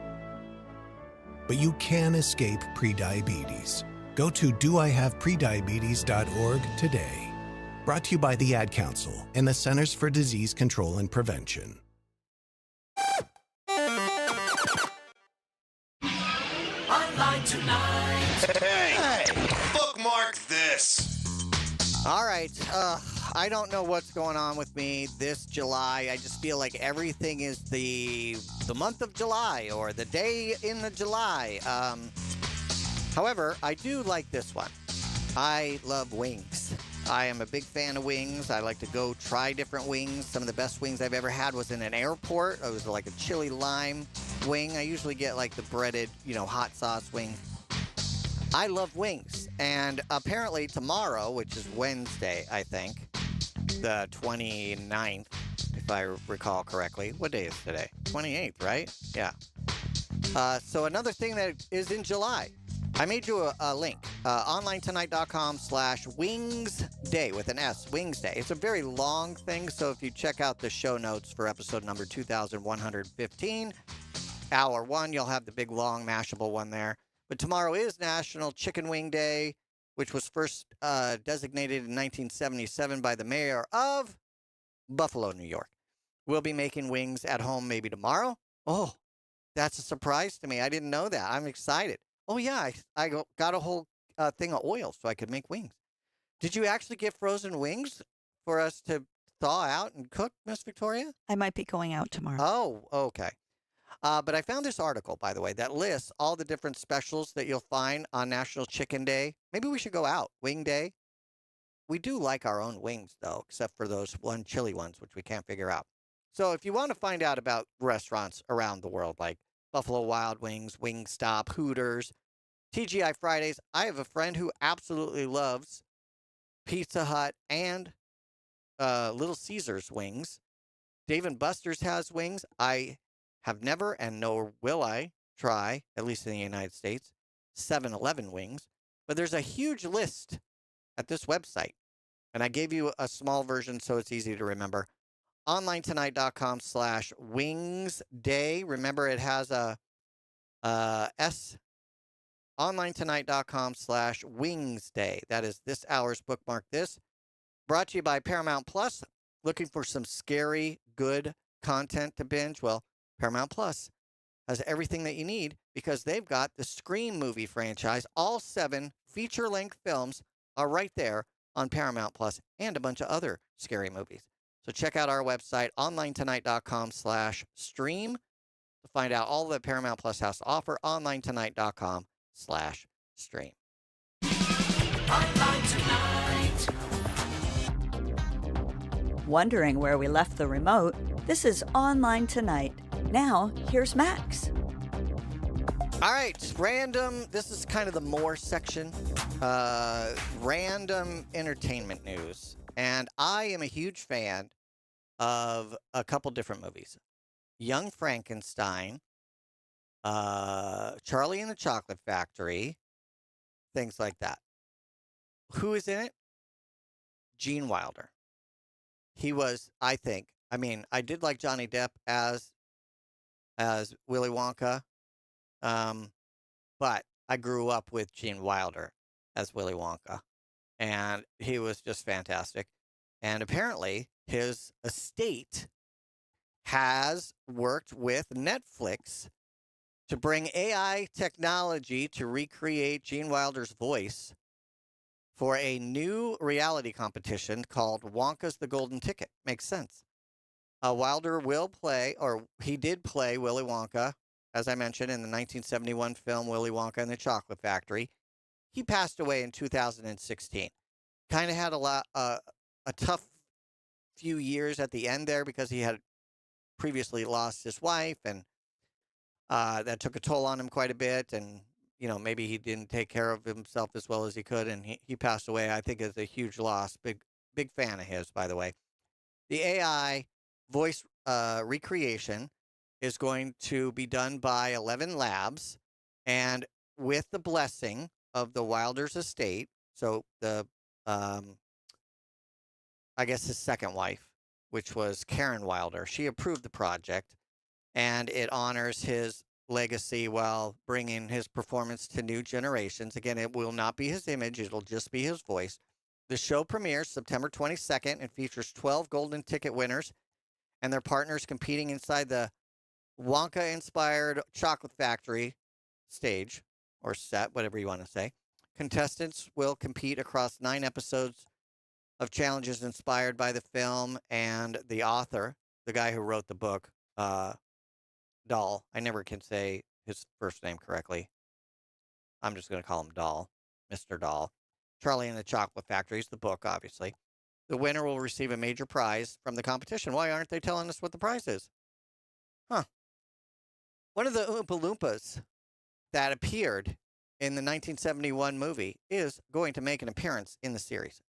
but you can escape prediabetes. Go to doihaveprediabetes.org today. Brought to you by the Ad Council and the Centers for Disease Control and Prevention. Hotline tonight. Hey, bookmark this. All right. I don't know what's going on with me this July. I just feel like everything is the month of July or the day in the July. However, I do like this one. I love wings. I am a big fan of wings. I like to go try different wings. Some of the best wings I've ever had was in an airport. It was like a chili lime wing. I usually get like the breaded, hot sauce wing. I love wings. And apparently tomorrow, which is Wednesday, I think, the 29th, if I recall correctly. What day is today? 28th, right? Yeah. So another thing that is in July. I made you a link, onlinetonight.com/wingsday with an S, Wings Day. It's a very long thing, so if you check out the show notes for episode number 2115, hour 1, you'll have the big, long, mashable one there. But tomorrow is National Chicken Wing Day, which was first designated in 1977 by the mayor of Buffalo, New York. We'll be making wings at home maybe tomorrow. Oh, that's a surprise to me. I didn't know that. I'm excited. Oh, yeah, I got a whole thing of oil so I could make wings. Did you actually get frozen wings for us to thaw out and cook, Miss Victoria? I might be going out tomorrow. Oh, okay. But I found this article, by the way, that lists all the different specials that you'll find on National Chicken Day. Maybe we should go out, Wing Day. We do like our own wings, though, except for those one chili ones, which we can't figure out. So if you want to find out about restaurants around the world, like Buffalo Wild Wings, Wingstop, Hooters, TGI Fridays. I have a friend who absolutely loves Pizza Hut and Little Caesars wings. Dave & Buster's has wings. I have never, and nor will I, try, at least in the United States, 7-Eleven wings. But there's a huge list at this website. And I gave you a small version so it's easy to remember. onlinetonight.com/wingsday. Remember, it has a S. onlinetonight.com/wingsday. That is this hour's bookmark this. Brought to you by Paramount Plus. Looking for some scary, good content to binge? Well, Paramount Plus has everything that you need because they've got the Scream movie franchise. All 7 feature-length films are right there on Paramount Plus and a bunch of other scary movies. So check out our website, onlinetonight.com/stream to find out all that Paramount Plus has to offer. onlinetonight.com/stream. Hotline tonight. Wondering where we left the remote? This is Online Tonight. Now, here's Max. All right, random. This is kind of the more section. Random entertainment news. And I am a huge fan of a couple different movies. Young Frankenstein, Charlie and the Chocolate Factory, things like that. Who is in it? Gene Wilder. He was, I think, I did like Johnny Depp as Willy Wonka, but I grew up with Gene Wilder as Willy Wonka, and he was just fantastic. And apparently, his estate has worked with Netflix to bring AI technology to recreate Gene Wilder's voice for a new reality competition called Wonka's the Golden Ticket. Makes sense. Wilder will play, or he did play Willy Wonka, as I mentioned, in the 1971 film Willy Wonka and the Chocolate Factory. He passed away in 2016. Kind of had a tough few years at the end there because he had previously lost his wife, and that took a toll on him quite a bit. And, maybe he didn't take care of himself as well as he could, and he passed away. I think it's a huge loss. Big fan of his, by the way. The AI voice recreation is going to be done by 11 Labs, and with the blessing of the Wilder's estate. So the, I guess his second wife, which was Karen Wilder, she approved the project, and it honors his legacy while bringing his performance to new generations. Again, it will not be his image. It'll just be his voice. The show premieres September 22nd and features 12 golden ticket winners and their partners competing inside the Wonka-inspired Chocolate Factory stage. or set, whatever you want to say. Contestants will compete across 9 episodes of challenges inspired by the film, and the author, the guy who wrote the book, Dahl. I never can say his first name correctly. I'm just going to call him Dahl, Mr. Dahl. Charlie and the Chocolate Factory is the book, obviously. The winner will receive a major prize from the competition. Why aren't they telling us what the prize is? Huh. One of the Oompa Loompas that appeared in the 1971 movie is going to make an appearance in the series.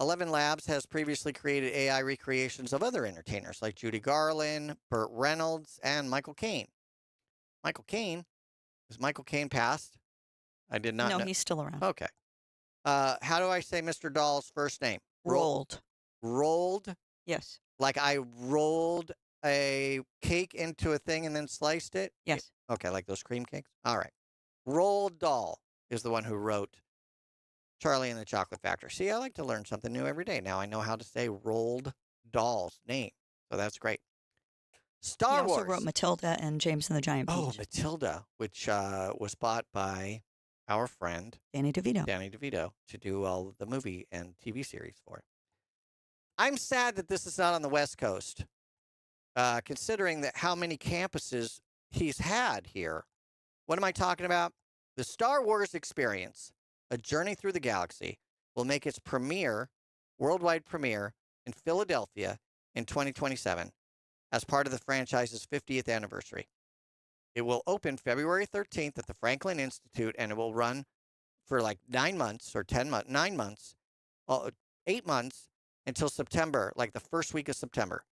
11 Labs has previously created AI recreations of other entertainers like Judy Garland, Burt Reynolds, and Michael Caine. Michael Caine? Is Michael Caine passed? I did not know. No, he's still around. Okay. How do I say Mr. Dahl's first name? Rolled. Rolled? Yes. Like I rolled a cake into a thing and then sliced it? Yes. Okay, like those cream cakes? All right. Roald Dahl is the one who wrote Charlie and the Chocolate Factory. See, I like to learn something new every day. Now I know how to say Roald Dahl's name. So that's great. Star He Wars. also wrote Matilda and James and the Giant Peach. Oh, Matilda, which was bought by our friend Danny DeVito. Danny DeVito to do all of the movie and TV series for it. I'm sad that this is not on the West Coast, considering that how many campuses he's had here. What am I talking about? The Star Wars Experience, A Journey Through the Galaxy, will make its worldwide premiere in Philadelphia in 2027 as part of the franchise's 50th anniversary. It will open February 13th at the Franklin Institute, and it will run for like 9 months or 10 months, 9 months, 8 months until September, like the first week of September.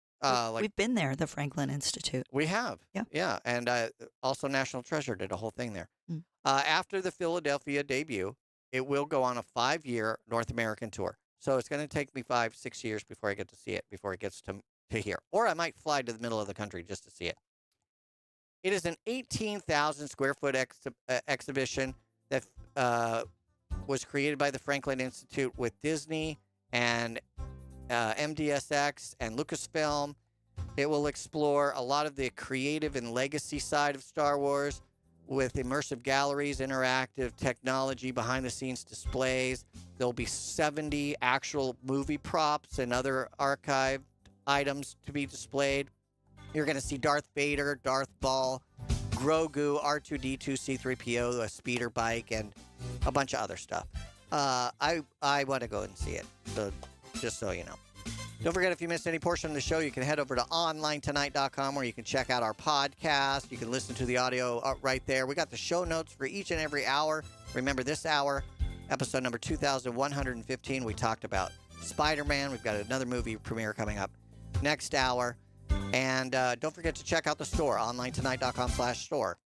We've been there, the Franklin Institute. We have. Yeah. Yeah. And also National Treasure did a whole thing there. After the Philadelphia debut, it will go on a 5-year North American tour. So it's going to take me 5-6 years before I get to see it, before it gets to here. Or I might fly to the middle of the country just to see it. It is an 18,000 square foot exhibition that was created by the Franklin Institute with Disney and MDSX and Lucasfilm. It will explore a lot of the creative and legacy side of Star Wars with immersive galleries, interactive technology, behind-the-scenes displays. There'll be 70 actual movie props and other archived items to be displayed. You're going to see Darth Vader, Darth Maul, Grogu, R2-D2, C-3PO, a speeder bike, and a bunch of other stuff. I want to go and see it, so just so you know. Don't forget, if you missed any portion of the show, you can head over to onlinetonight.com where you can check out our podcast. You can listen to the audio right there. We got the show notes for each and every hour. Remember, this hour, episode number 2115, we talked about Spider-Man. We've got another movie premiere coming up next hour. And don't forget to check out the store, onlinetonight.com/store.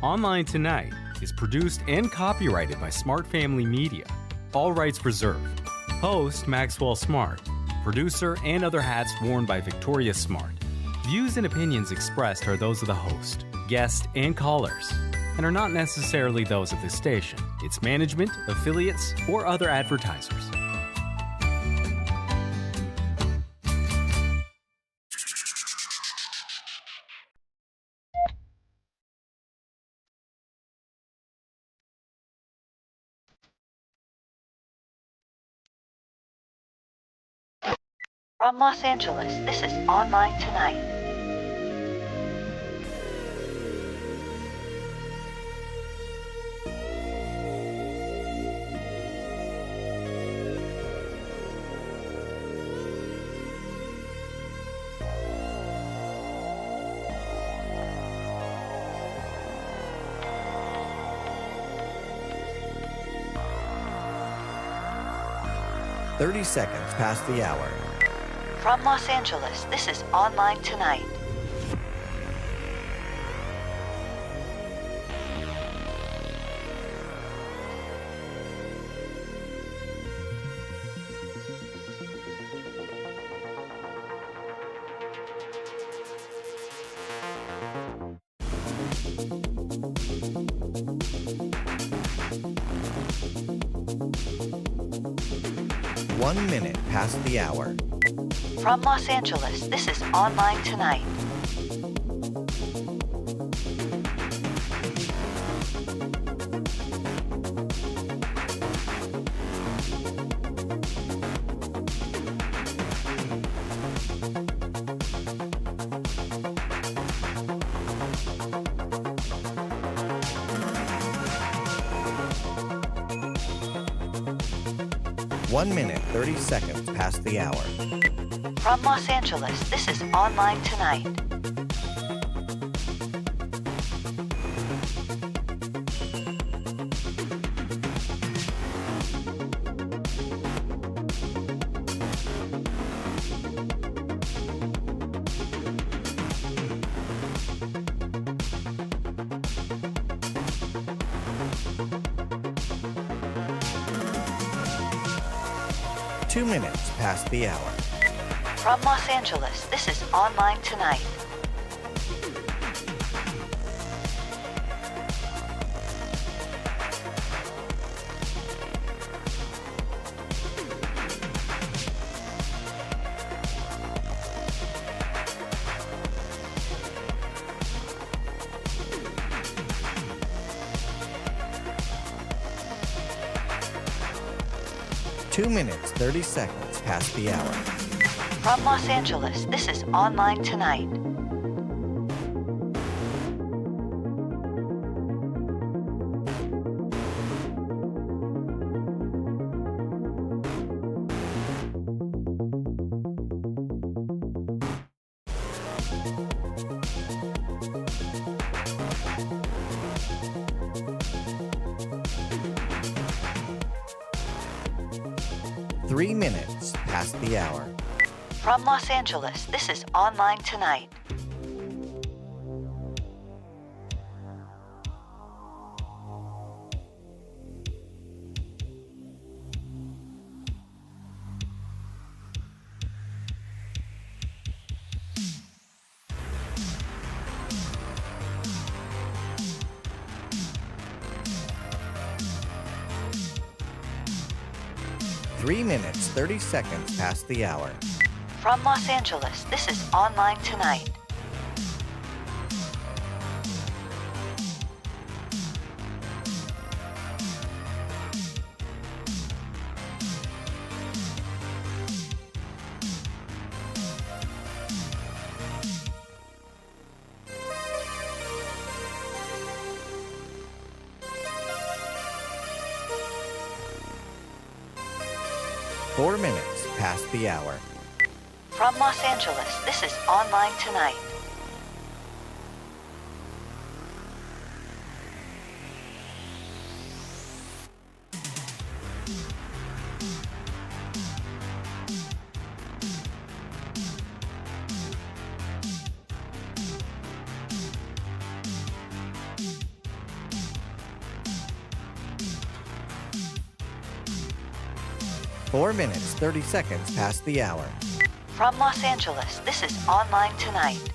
Online Tonight is produced and copyrighted by Smart Family Media. All rights reserved. Host Maxwell Smart. Producer and other hats worn by Victoria Smart. Views and opinions expressed are those of the host, guest, and callers, and are not necessarily those of this station, its management, affiliates, or other advertisers. From Los Angeles, this is Online Tonight. "30 seconds past the hour. From Los Angeles, this is Online Tonight. One minute past the hour. From Los Angeles, this is Online Tonight. 1 minute, 30 seconds past the hour. From Los Angeles, this is Online Tonight. Two minutes past the hour. From Los Angeles, this is Online Tonight. Two minutes, 30 seconds past the hour. From Los Angeles, this is Online Tonight. Three minutes past the hour. From Los Angeles, this is Online Tonight. Three minutes, 30 seconds past the hour. From Los Angeles, this is Online Tonight. Four minutes past the hour. From Los Angeles, this is Online Tonight. Four minutes, 30 seconds past the hour. From Los Angeles, this is Online Tonight.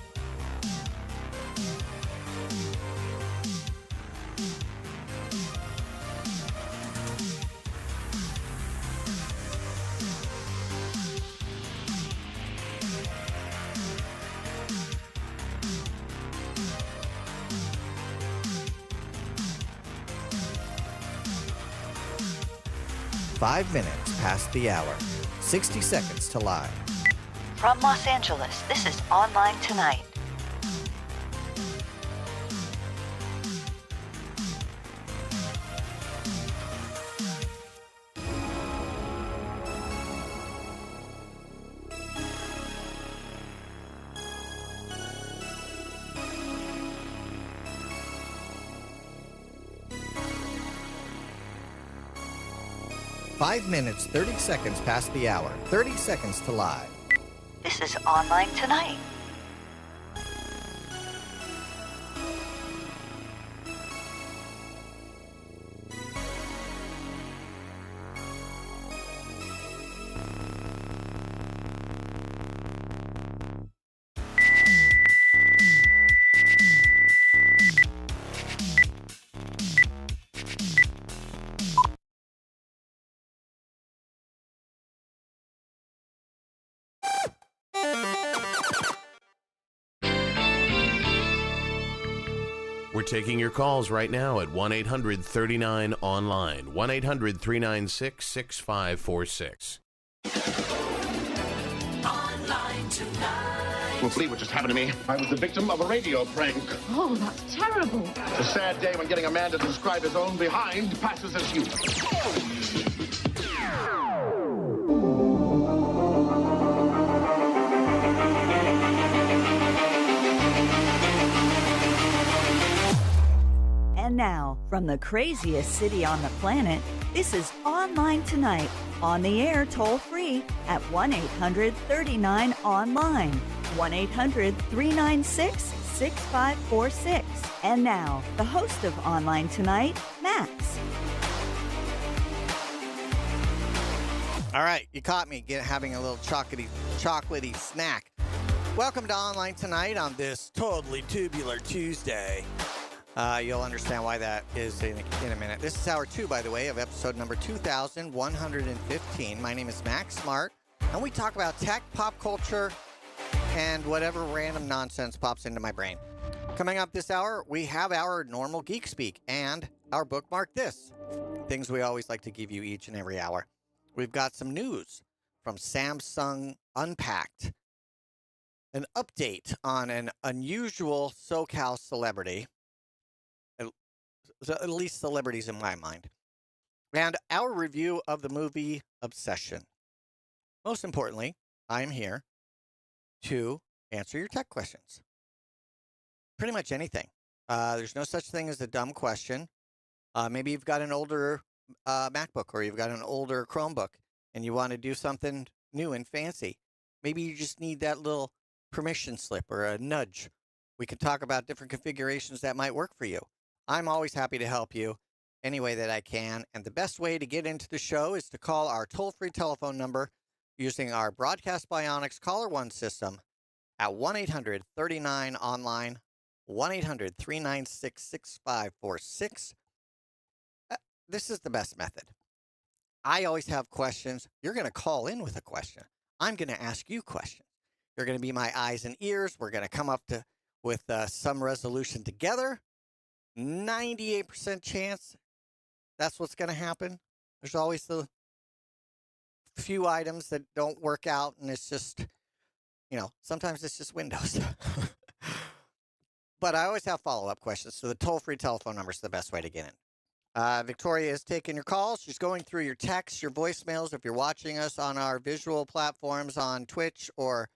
Five minutes past the hour. 60 seconds to live. From Los Angeles, this is Online Tonight. Five minutes, 30 seconds past the hour. 30 seconds to live. This is Online Tonight. We're taking your calls right now at 1-800-39-ONLINE, 1-800-396-6546. Online Tonight. Won't believe what just happened to me. I was the victim of a radio prank. Oh, that's terrible. It's a sad day when getting a man to describe his own behind passes as you. From the craziest city on the planet, this is Online Tonight, on the air toll-free at 1-800-39-ONLINE, 1-800-396-6546. And now, the host of Online Tonight, Max. All right, you caught me having a little chocolatey snack. Welcome to Online Tonight on this totally tubular Tuesday. You'll understand why that is in a minute. This is hour 2, by the way, of episode number 2115. My name is Max Smart, and we talk about tech, pop culture, and whatever random nonsense pops into my brain. Coming up this hour, we have our normal Geek Speak and our Bookmark This, things we always like to give you each and every hour. We've got some news from Samsung Unpacked, an update on an unusual SoCal celebrity, at least celebrities in my mind, and our review of the movie Obsession. Most importantly, I'm here to answer your tech questions. Pretty much anything. There's no such thing as a dumb question. Maybe you've got an older MacBook or you've got an older Chromebook and you want to do something new and fancy. Maybe you just need that little permission slip or a nudge. We can talk about different configurations that might work for you. I'm always happy to help you any way that I can. And the best way to get into the show is to call our toll-free telephone number using our Broadcast Bionics Caller One system at 1-800-39-ONLINE, 1-800-396-6546. This is the best method. I always have questions. You're going to call in with a question. I'm going to ask you questions. You're going to be my eyes and ears. We're going to come up with some resolution together. 98% chance that's what's going to happen. There's always the few items that don't work out, and it's just, sometimes it's just Windows. But I always have follow-up questions, so the toll-free telephone number is the best way to get in. Victoria is taking your calls. She's going through your texts, your voicemails. If you're watching us on our visual platforms on Twitch or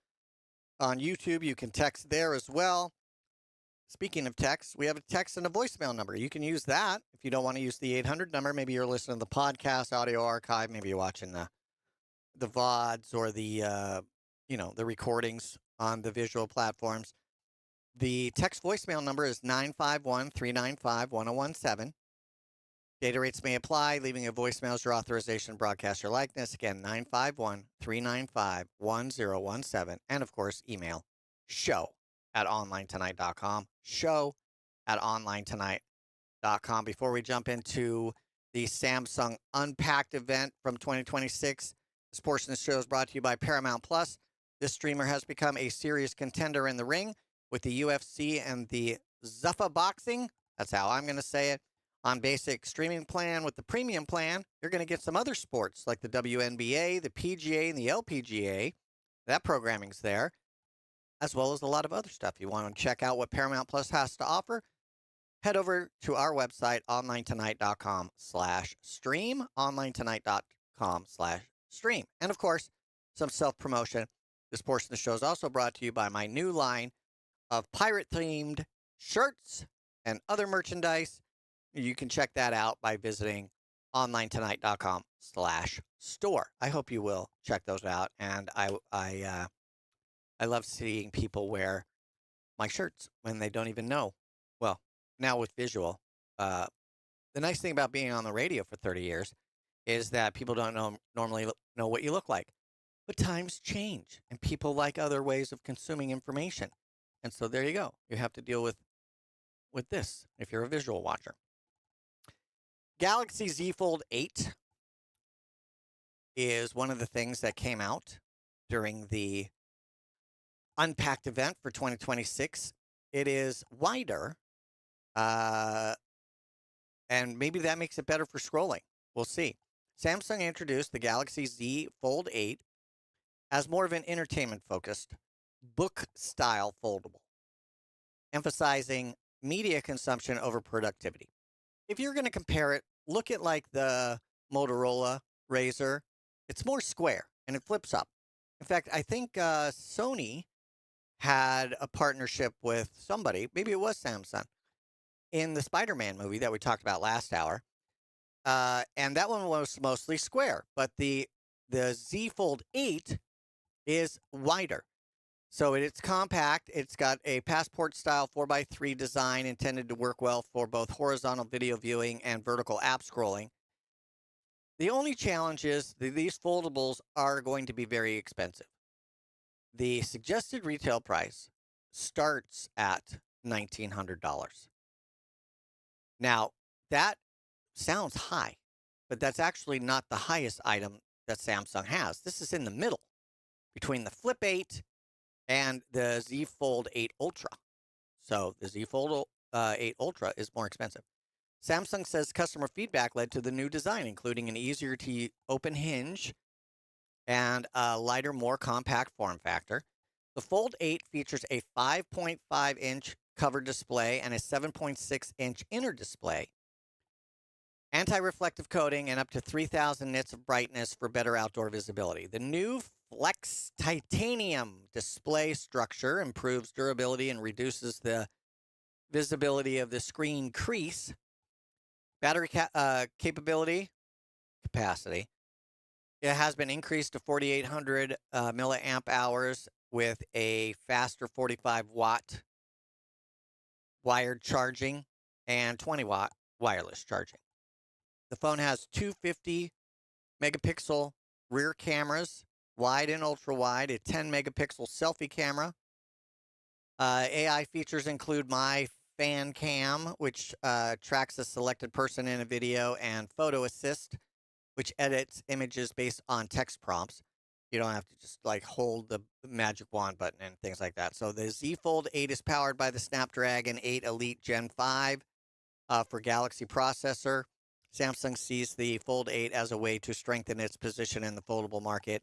on YouTube, you can text there as well. Speaking of text, we have a text and a voicemail number. You can use that if you don't want to use the 800 number. Maybe you're listening to the podcast, audio archive. Maybe you're watching the VODs or the recordings on the visual platforms. The text voicemail number is 951-395-1017. Data rates may apply. Leaving a voicemail is your authorization to broadcast your likeness. Again, 951-395-1017. And, of course, email show@onlinetonight.com. Show@onlinetonight.com. Before we jump into the Samsung Unpacked event from 2026, this portion of the show is brought to you by Paramount Plus. This streamer has become a serious contender in the ring with the UFC and the Zuffa Boxing. That's how I'm going to say it. On basic streaming plan with the premium plan, you're going to get some other sports like the WNBA, the PGA, and the LPGA. That programming's there, as well as a lot of other stuff. You want to check out what Paramount Plus has to offer? Head over to our website, onlinetonight.com/stream, onlinetonight.com/stream. And, of course, some self-promotion. This portion of the show is also brought to you by my new line of pirate-themed shirts and other merchandise. You can check that out by visiting onlinetonight.com/store. I hope you will check those out. And I love seeing people wear my shirts when they don't even know. Well, now with visual, the nice thing about being on the radio for 30 years is that people don't normally know what you look like. But times change, and people like other ways of consuming information. And so there you go. You have to deal with this if you're a visual watcher. Galaxy Z Fold 8 is one of the things that came out during the Unpacked event for 2026. It is wider, and maybe that makes it better for scrolling. We'll see. Samsung introduced the Galaxy Z Fold 8 as more of an entertainment-focused, book-style foldable, emphasizing media consumption over productivity. If you're going to compare it, look at like the Motorola Razr. It's more square, and it flips up. In fact, I think Sony had a partnership with somebody, maybe it was Samsung, in the Spider-Man movie that we talked about last hour. And that one was mostly square, but the Z Fold 8 is wider. So it's compact. It's got a passport-style 4x3 design intended to work well for both horizontal video viewing and vertical app scrolling. The only challenge is that these foldables are going to be very expensive. The suggested retail price starts at $1,900. Now, that sounds high, but that's actually not the highest item that Samsung has. This is in the middle between the Flip 8 and the Z Fold 8 Ultra. So the Z Fold 8 Ultra is more expensive. Samsung says customer feedback led to the new design, including an easier to open hinge and a lighter, more compact form factor. The Fold 8 features a 5.5-inch cover display and a 7.6-inch inner display, anti-reflective coating, and up to 3,000 nits of brightness for better outdoor visibility. The new Flex titanium display structure improves durability and reduces the visibility of the screen crease. Battery capacity. It has been increased to 4,800 milliamp hours with a faster 45-watt wired charging and 20-watt wireless charging. The phone has two 50-megapixel rear cameras, wide and ultra-wide, a 10-megapixel selfie camera. AI features include My Fan Cam, which tracks a selected person in a video, and Photo Assist, which edits images based on text prompts. You don't have to just hold the magic wand button and things like that. So the Z Fold 8 is powered by the Snapdragon 8 Elite Gen 5 for Galaxy processor. Samsung sees the Fold 8 as a way to strengthen its position in the foldable market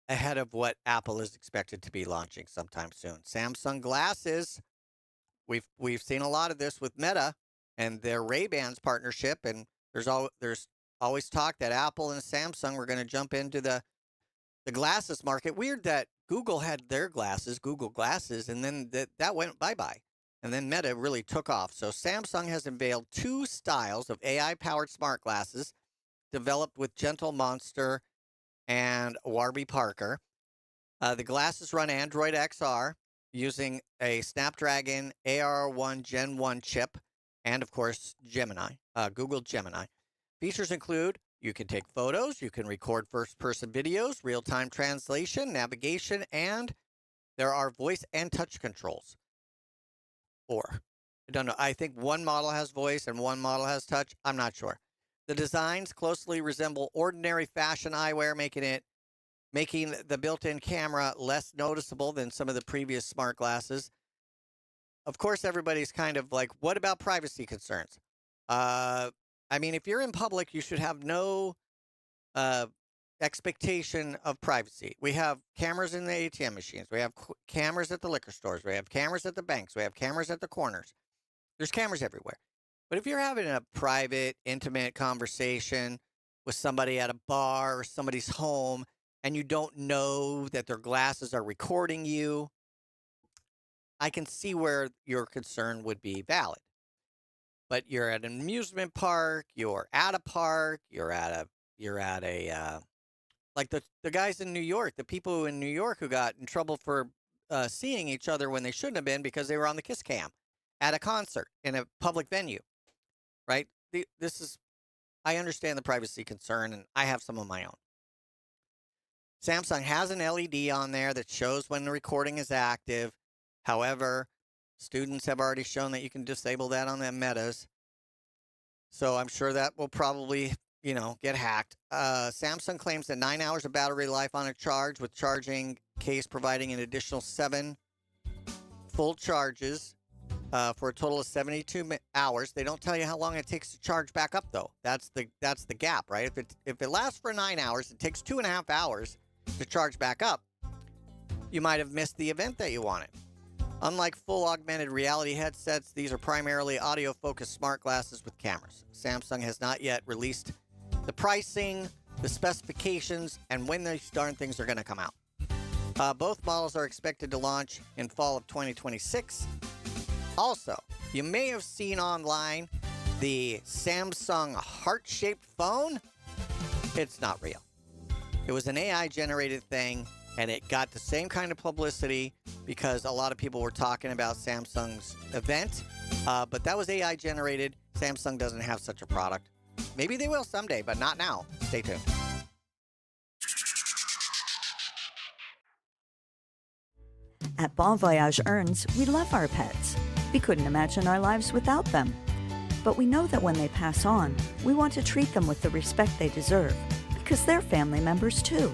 ahead of what Apple is expected to be launching sometime soon. Samsung glasses. We've seen a lot of this with Meta and their Ray-Bans partnership, and there's always talk that Apple and Samsung were going to jump into the glasses market. Weird that Google had their glasses, Google Glasses, and then that went bye-bye. And then Meta really took off. So Samsung has unveiled two styles of AI-powered smart glasses developed with Gentle Monster and Warby Parker. The glasses run Android XR using a Snapdragon AR1 Gen 1 chip and, of course, Gemini, Google Gemini. Features include you can take photos, you can record first-person videos, real-time translation, navigation, and there are voice and touch controls. Or, I don't know, I think one model has voice and one model has touch. I'm not sure. The designs closely resemble ordinary fashion eyewear, making the built-in camera less noticeable than some of the previous smart glasses. Of course, everybody's kind of like, what about privacy concerns? I mean, if you're in public, you should have no expectation of privacy. We have cameras in the ATM machines. We have cameras at the liquor stores. We have cameras at the banks. We have cameras at the corners. There's cameras everywhere. But if you're having a private, intimate conversation with somebody at a bar or somebody's home, and you don't know that their glasses are recording you, I can see where your concern would be valid. But you're at an amusement park, you're at a park, you're at a like the guys in New York, the people in New York who got in trouble for seeing each other when they shouldn't have been because they were on the kiss cam at a concert in a public venue, right? I understand the privacy concern, and I have some of my own. Samsung has an LED on there that shows when the recording is active. However, students have already shown that you can disable that on the Metas. So I'm sure that will probably, get hacked. Samsung claims that 9 hours of battery life on a charge, with charging case providing an additional 7 full charges for a total of 72 hours. They don't tell you how long it takes to charge back up, though. That's the gap, right? If it lasts for 9 hours, it takes 2.5 hours to charge back up. You might have missed the event that you wanted. Unlike full augmented reality headsets, these are primarily audio-focused smart glasses with cameras. Samsung has not yet released the pricing, the specifications, and when these darn things are going to come out. Both models are expected to launch in fall of 2026. Also, You may have seen online the Samsung heart-shaped phone. It's not real. It was an AI-generated thing, and it got the same kind of publicity because a lot of people were talking about Samsung's event. But that was AI-generated. Samsung doesn't have such a product. Maybe they will someday, but not now. Stay tuned. At Bon Voyage Earns, we love our pets. We couldn't imagine our lives without them. But we know that when they pass on, we want to treat them with the respect they deserve, because they're family members too.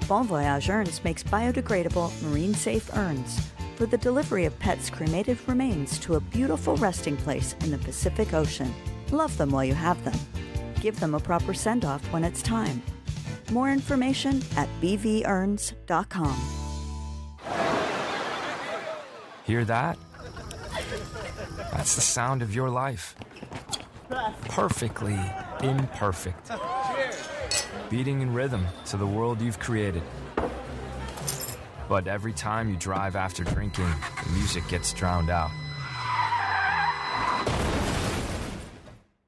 Bon Voyage Earns makes biodegradable, marine-safe urns for the delivery of pets' cremated remains to a beautiful resting place in the Pacific Ocean. Love them while you have them. Give them a proper send-off when it's time. More information at bvorns.com. Hear that? That's the sound of your life. Perfectly imperfect. Beating in rhythm to the world you've created. But every time you drive after drinking, the music gets drowned out.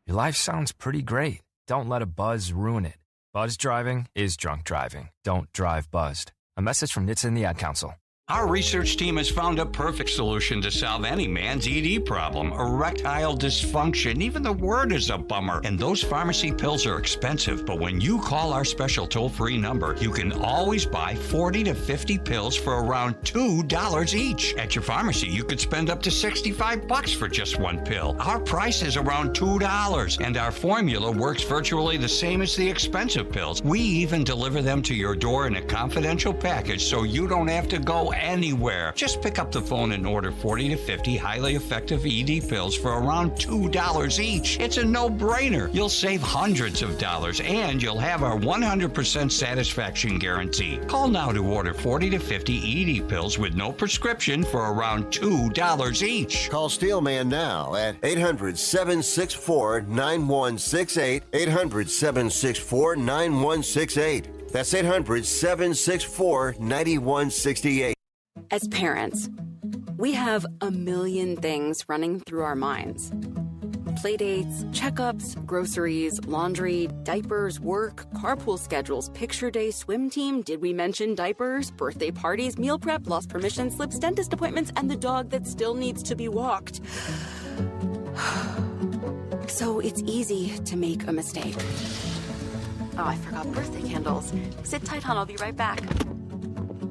Your life sounds pretty great. Don't let a buzz ruin it. Buzz driving is drunk driving. Don't drive buzzed. A message from NHTSA and the Ad Council. Our research team has found a perfect solution to solve any man's ED problem, erectile dysfunction. Even the word is a bummer. And those pharmacy pills are expensive, but when you call our special toll-free number, you can always buy 40 to 50 pills for around $2 each. At your pharmacy, you could spend up to $65 for just one pill. Our price is around $2, and our formula works virtually the same as the expensive pills. We even deliver them to your door in a confidential package so you don't have to go anywhere. Just pick up the phone and order 40 to 50 highly effective ED pills for around $2 each. It's a no-brainer. You'll save hundreds of dollars, and you'll have our 100% satisfaction guarantee. Call now to order 40 to 50 ED pills with no prescription for around $2 each. Call Steelman now at 800-764-9168. 800-764-9168. That's 800-764-9168. As parents, we have a million things running through our minds. Playdates, checkups, groceries, laundry, diapers, work, carpool schedules, picture day, swim team, did we mention diapers, birthday parties, meal prep, lost permission slips, dentist appointments, and the dog that still needs to be walked. So it's easy to make a mistake. Oh, I forgot birthday candles. Sit tight, hon, I'll be right back.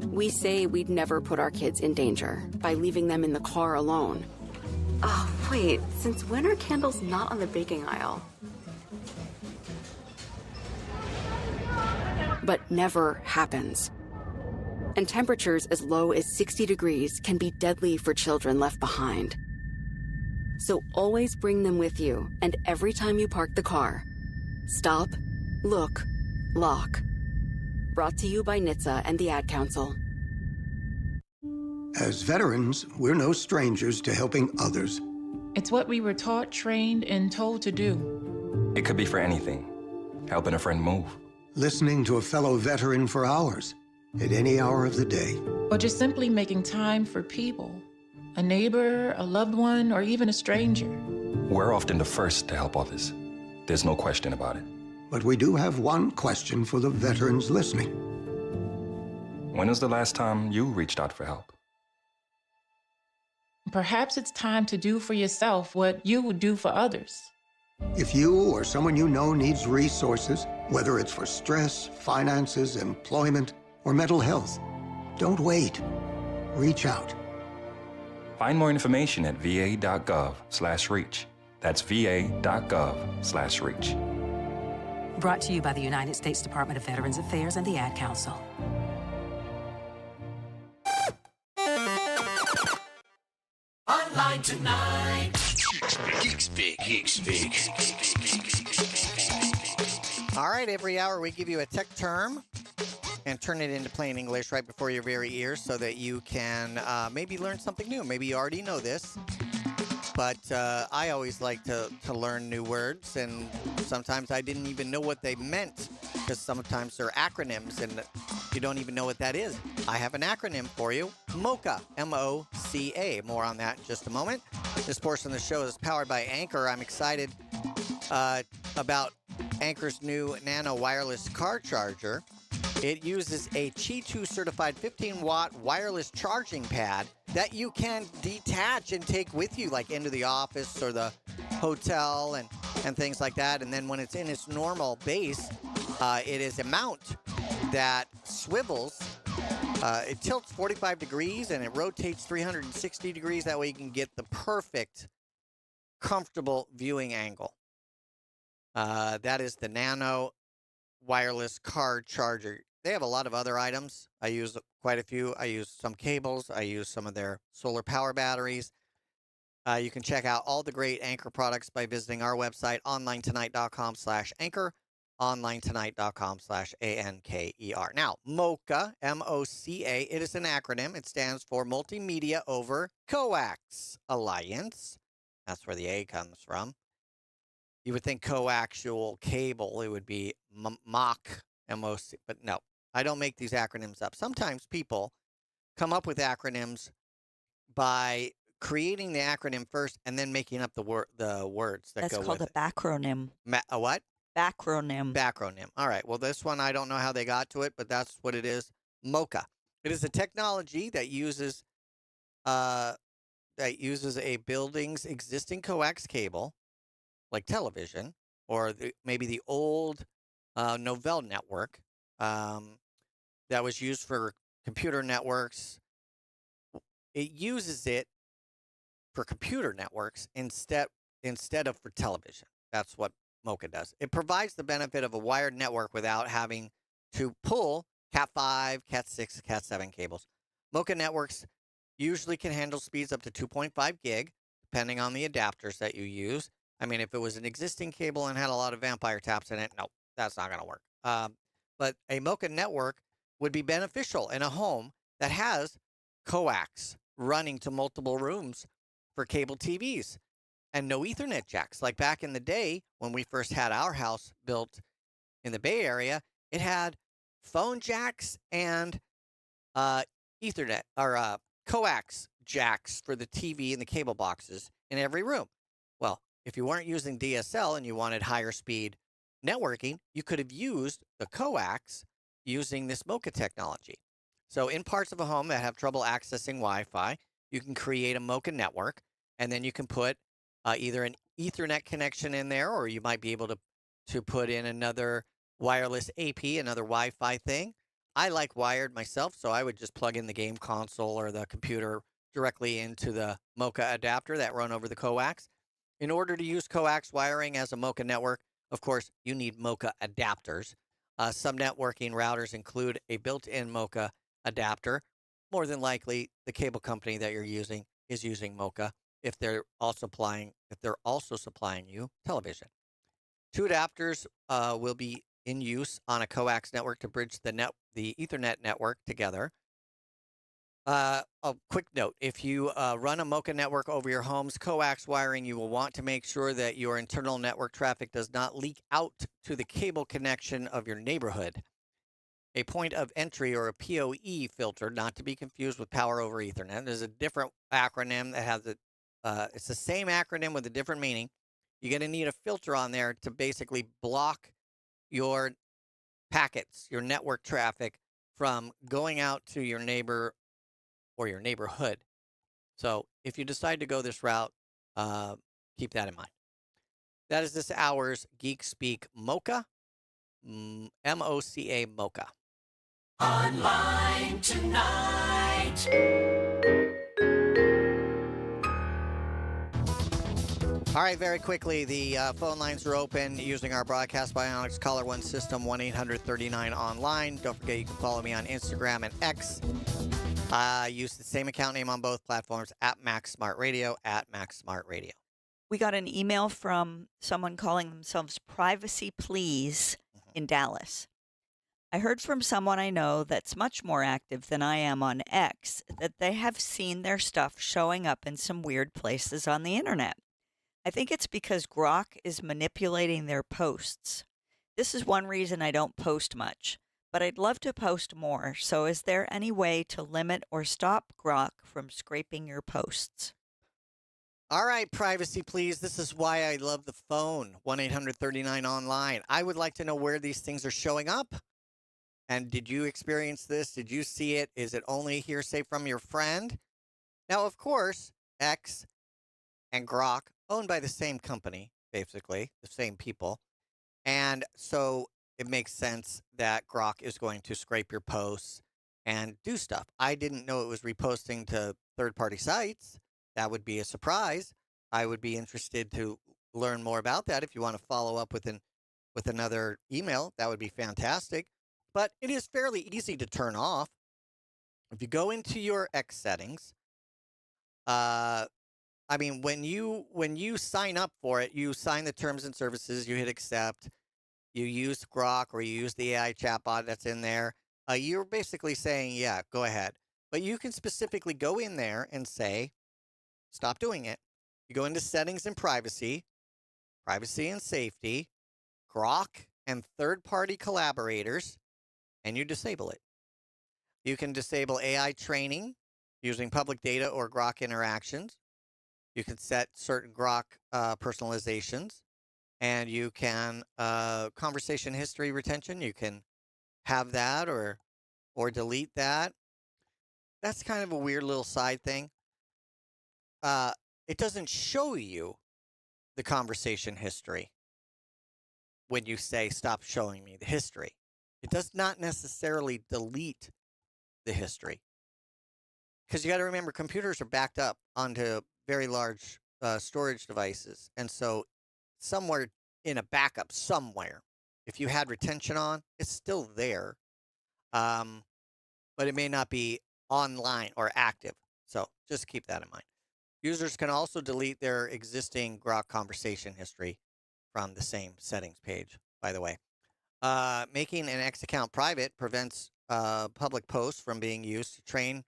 We say we'd never put our kids in danger by leaving them in the car alone. Oh, wait, since when are candles not on the baking aisle? But never happens. And temperatures as low as 60 degrees can be deadly for children left behind. So always bring them with you, and every time you park the car, stop, look, lock. Brought to you by NHTSA and the Ad Council. As veterans, we're no strangers to helping others. It's what we were taught, trained, and told to do. It could be for anything. Helping a friend move. Listening to a fellow veteran for hours, at any hour of the day. Or just simply making time for people. A neighbor, a loved one, or even a stranger. We're often the first to help others. There's no question about it. But we do have one question for the veterans listening. When was the last time you reached out for help? Perhaps it's time to do for yourself what you would do for others. If you or someone you know needs resources, whether it's for stress, finances, employment, or mental health, don't wait. Reach out. Find more information at va.gov/reach. That's va.gov/reach. Brought to you by the United States Department of Veterans Affairs and the Ad Council. Online tonight. All right, every hour we give you a tech term and turn it into plain English right before your very ears so that you can maybe learn something new. Maybe you already know this, but I always like to learn new words, and sometimes I didn't even know what they meant because sometimes they're acronyms and you don't even know what that is. I have an acronym for you, MOCA, M-O-C-A. More on that in just a moment. This portion of the show is powered by Anchor. I'm excited about Anchor's new Nano wireless car charger. It uses a Qi2 certified 15-watt wireless charging pad that you can detach and take with you, like into the office or the hotel and things like that. And then when it's in its normal base, it is a mount that swivels. It tilts 45 degrees and it rotates 360 degrees. That way you can get the perfect, comfortable viewing angle. That is the Nano wireless car charger. They have a lot of other items. I use quite a few. I use some cables. I use some of their solar power batteries. You can check out all the great Anchor products by visiting our website, onlinetonight.com/anchor, onlinetonight.com/ANKER. Now, MoCA, M-O-C-A, it is an acronym. It stands for Multimedia Over Coax Alliance. That's where the A comes from. You would think coaxial cable, it would be MOC, M-O-C, but no. I don't make these acronyms up. Sometimes people come up with acronyms by creating the acronym first and then making up the words that go with it. That's called a backronym. A what? Backronym. Backronym. All right. Well, this one, I don't know how they got to it, but that's what it is. MoCA. It is a technology that uses a building's existing coax cable, like television, or maybe the old Novell network that was used for computer networks. It uses it for computer networks instead of for television. That's what MoCA does. It provides the benefit of a wired network without having to pull Cat5, Cat6, Cat7 cables. MoCA networks usually can handle speeds up to 2.5 gig, depending on the adapters that you use. I mean, if it was an existing cable and had a lot of vampire taps in it, no, that's not going to work. But a MoCA network would be beneficial in a home that has coax running to multiple rooms for cable TVs and no Ethernet jacks. Like back in the day when we first had our house built in the Bay Area, it had phone jacks and Ethernet or coax jacks for the TV and the cable boxes in every room. Well, if you weren't using DSL and you wanted higher speed networking, you could have used the coax using this MoCA technology. So in parts of a home that have trouble accessing Wi-Fi, you can create a MoCA network, and then you can put either an Ethernet connection in there, or you might be able to put in another wireless AP, another Wi-Fi thing. I like wired myself, so I would just plug in the game console or the computer directly into the MoCA adapter that run over the coax. In order to use coax wiring as a MoCA network, of course, you need MoCA adapters. Some networking routers include a built-in MoCA adapter. More than likely, the cable company that you're using is using MoCA if they're also supplying you television. Two adapters will be in use on a coax network to bridge the Ethernet network together. A quick note, if you run a MoCA network over your home's coax wiring, you will want to make sure that your internal network traffic does not leak out to the cable connection of your neighborhood. A point of entry, or a PoE filter, not to be confused with power over Ethernet. There's a different acronym that has it's the same acronym with a different meaning. You're going to need a filter on there to basically block your packets, your network traffic, from going out to your neighbor or your neighborhood. So if you decide to go this route, keep that in mind. That is this hour's Geek Speak MoCA, M-O-C-A, MoCA. Online tonight. All right, very quickly, the phone lines are open using our Broadcast Bionics Caller One system, 1-800-39-online. Don't forget you can follow me on Instagram and X. Use the same account name on both platforms, @MaxSmartRadio, @MaxSmartRadio. We got an email from someone calling themselves Privacy Please in Dallas. I heard from someone I know that's much more active than I am on X that they have seen their stuff showing up in some weird places on the internet. I think it's because Grok is manipulating their posts. This is one reason I don't post much, but I'd love to post more. So is there any way to limit or stop Grok from scraping your posts? All right, privacy, please. This is why I love the phone. 1-800-39-online. I would like to know where these things are showing up. And did you experience this? Did you see it? Is it only hearsay from your friend? Now, of course, X and Grok, owned by the same company, basically, the same people. And so it makes sense that Grok is going to scrape your posts and do stuff. I didn't know it was reposting to third-party sites. That would be a surprise. I would be interested to learn more about that. If you want to follow up with another email, that would be fantastic. But it is fairly easy to turn off. If you go into your X settings, when you sign up for it, you sign the terms and services, you hit accept, you use Grok or you use the AI chatbot that's in there. You're basically saying, yeah, go ahead. But you can specifically go in there and say, stop doing it. You go into settings and privacy and safety, Grok and third-party collaborators, and you disable it. You can disable AI training using public data or Grok interactions. You can set certain Grok personalizations, and you can conversation history retention. You can have that or delete that. That's kind of a weird little side thing. It doesn't show you the conversation history when you say stop showing me the history. It does not necessarily delete the history. Because you got to remember, computers are backed up onto very large storage devices. And so somewhere in a backup somewhere, if you had retention on, it's still there. But it may not be online or active. So just keep that in mind. Users can also delete their existing Grok conversation history from the same settings page, by the way. Making an X account private prevents public posts from being used to train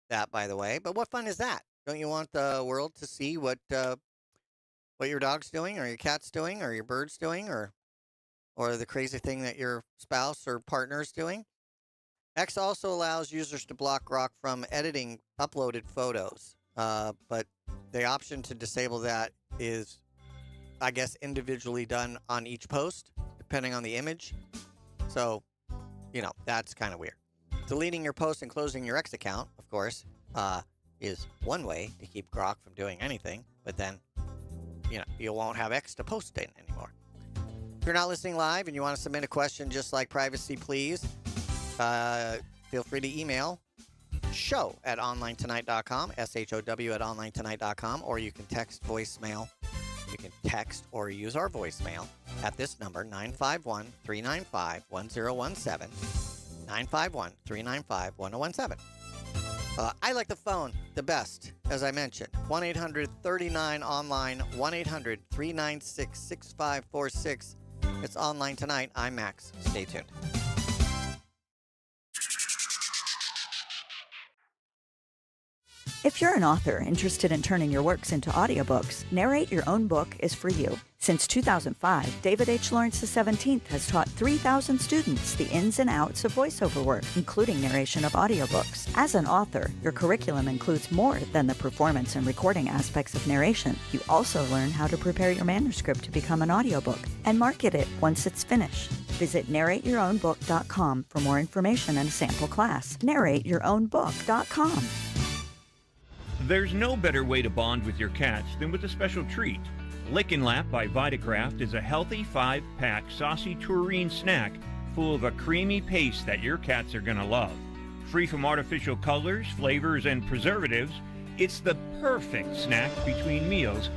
that, by the way. But what fun is that? Don't you want the world to see what your dog's doing or your cat's doing or your bird's doing or the crazy thing that your spouse or partner is doing? X also allows users to block Grok from editing uploaded photos. But the option to disable that is, I guess, individually done on each post, depending on the image. So, that's kind of weird. Deleting your post and closing your X account, of course, is one way to keep Grok from doing anything. But then, you won't have X to post in anymore. If you're not listening live and you want to submit a question just like Privacy Please, feel free to email show@onlinetonight.com, SHOW@onlinetonight.com, or you can text voicemail. You can text or use our voicemail at this number, 951-395-1017, 951-395-1017. I like the phone the best, as I mentioned. 1-800-39-ONLINE, 1-800-396-6546. It's Online Tonight. I'm Max. Stay tuned. If you're an author interested in turning your works into audiobooks, Narrate Your Own Book is for you. Since 2005, David H. Lawrence XVII has taught 3,000 students the ins and outs of voiceover work, including narration of audiobooks. As an author, your curriculum includes more than the performance and recording aspects of narration. You also learn how to prepare your manuscript to become an audiobook and market it once it's finished. Visit narrateyourownbook.com for more information and a sample class. narrateyourownbook.com. There's no better way to bond with your cats than with a special treat. Lick and Lap by Vitacraft is a healthy 5-pack saucy tureen snack full of a creamy paste that your cats are going to love. Free from artificial colors, flavors, and preservatives, it's the perfect snack between meals.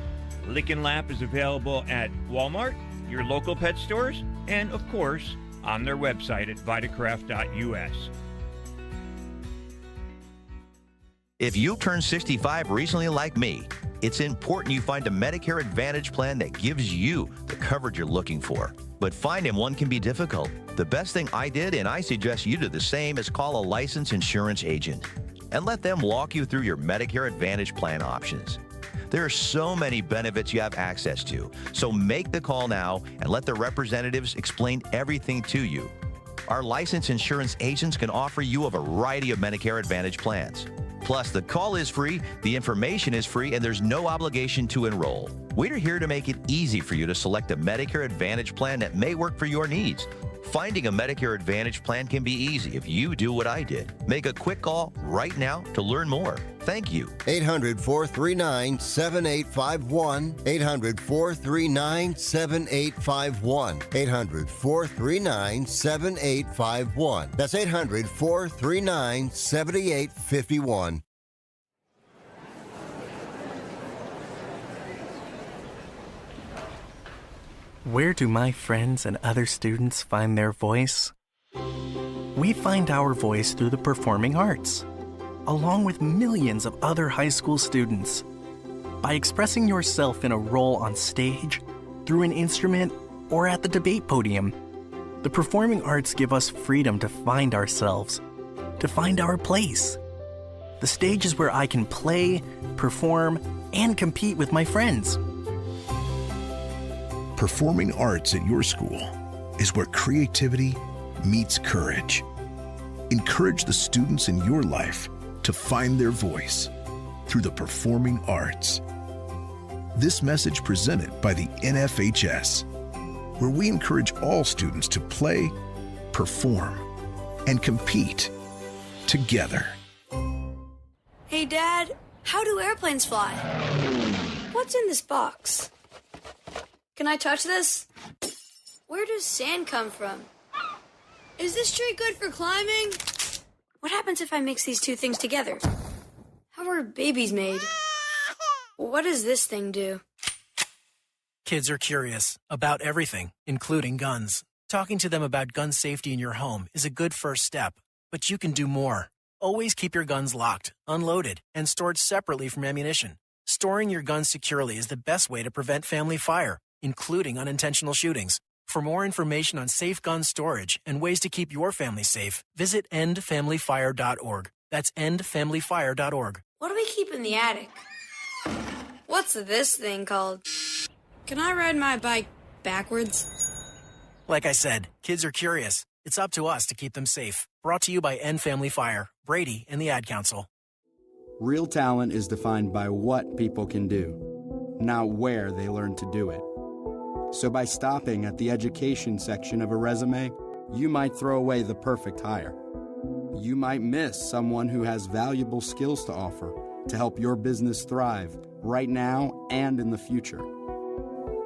Lick and Lap is available at Walmart, your local pet stores, and, of course, on their website at vitacraft.us. If you turned 65 recently like me, it's important you find a Medicare Advantage plan that gives you the coverage you're looking for. But finding one can be difficult. The best thing I did, and I suggest you do the same, is call a licensed insurance agent and let them walk you through your Medicare Advantage plan options. There are so many benefits you have access to, so make the call now and let the representatives explain everything to you. Our licensed insurance agents can offer you a variety of Medicare Advantage plans. Plus, the call is free, the information is free, and there's no obligation to enroll. We're here to make it easy for you to select a Medicare Advantage plan that may work for your needs. Finding a Medicare Advantage plan can be easy if you do what I did. Make a quick call right now to learn more. Thank you. 800-439-7851. 800-439-7851. 800-439-7851. That's 800-439-7851. Where do my friends and other students find their voice? We find our voice through the performing arts, along with millions of other high school students. By expressing yourself in a role on stage, through an instrument, or at the debate podium, the performing arts give us freedom to find ourselves, to find our place. The stage is where I can play, perform, and compete with my friends. Performing arts at your school is where creativity meets courage. Encourage the students in your life to find their voice through the performing arts. This message presented by the NFHS, where we encourage all students to play, perform, and compete together. Hey, Dad, how do airplanes fly? What's in this box? Can I touch this? Where does sand come from? Is this tree good for climbing? What happens if I mix these two things together? How are babies made? What does this thing do? Kids are curious about everything, including guns. Talking to them about gun safety in your home is a good first step, but you can do more. Always keep your guns locked, unloaded, and stored separately from ammunition. Storing your guns securely is the best way to prevent family fire, including unintentional shootings. For more information on safe gun storage and ways to keep your family safe, visit endfamilyfire.org. That's endfamilyfire.org. What do we keep in the attic? What's this thing called? Can I ride my bike backwards? Like I said, kids are curious. It's up to us to keep them safe. Brought to you by End Family Fire, Brady, and the Ad Council. Real talent is defined by what people can do, not where they learn to do it. So by stopping at the education section of a resume, you might throw away the perfect hire. You might miss someone who has valuable skills to offer to help your business thrive right now and in the future.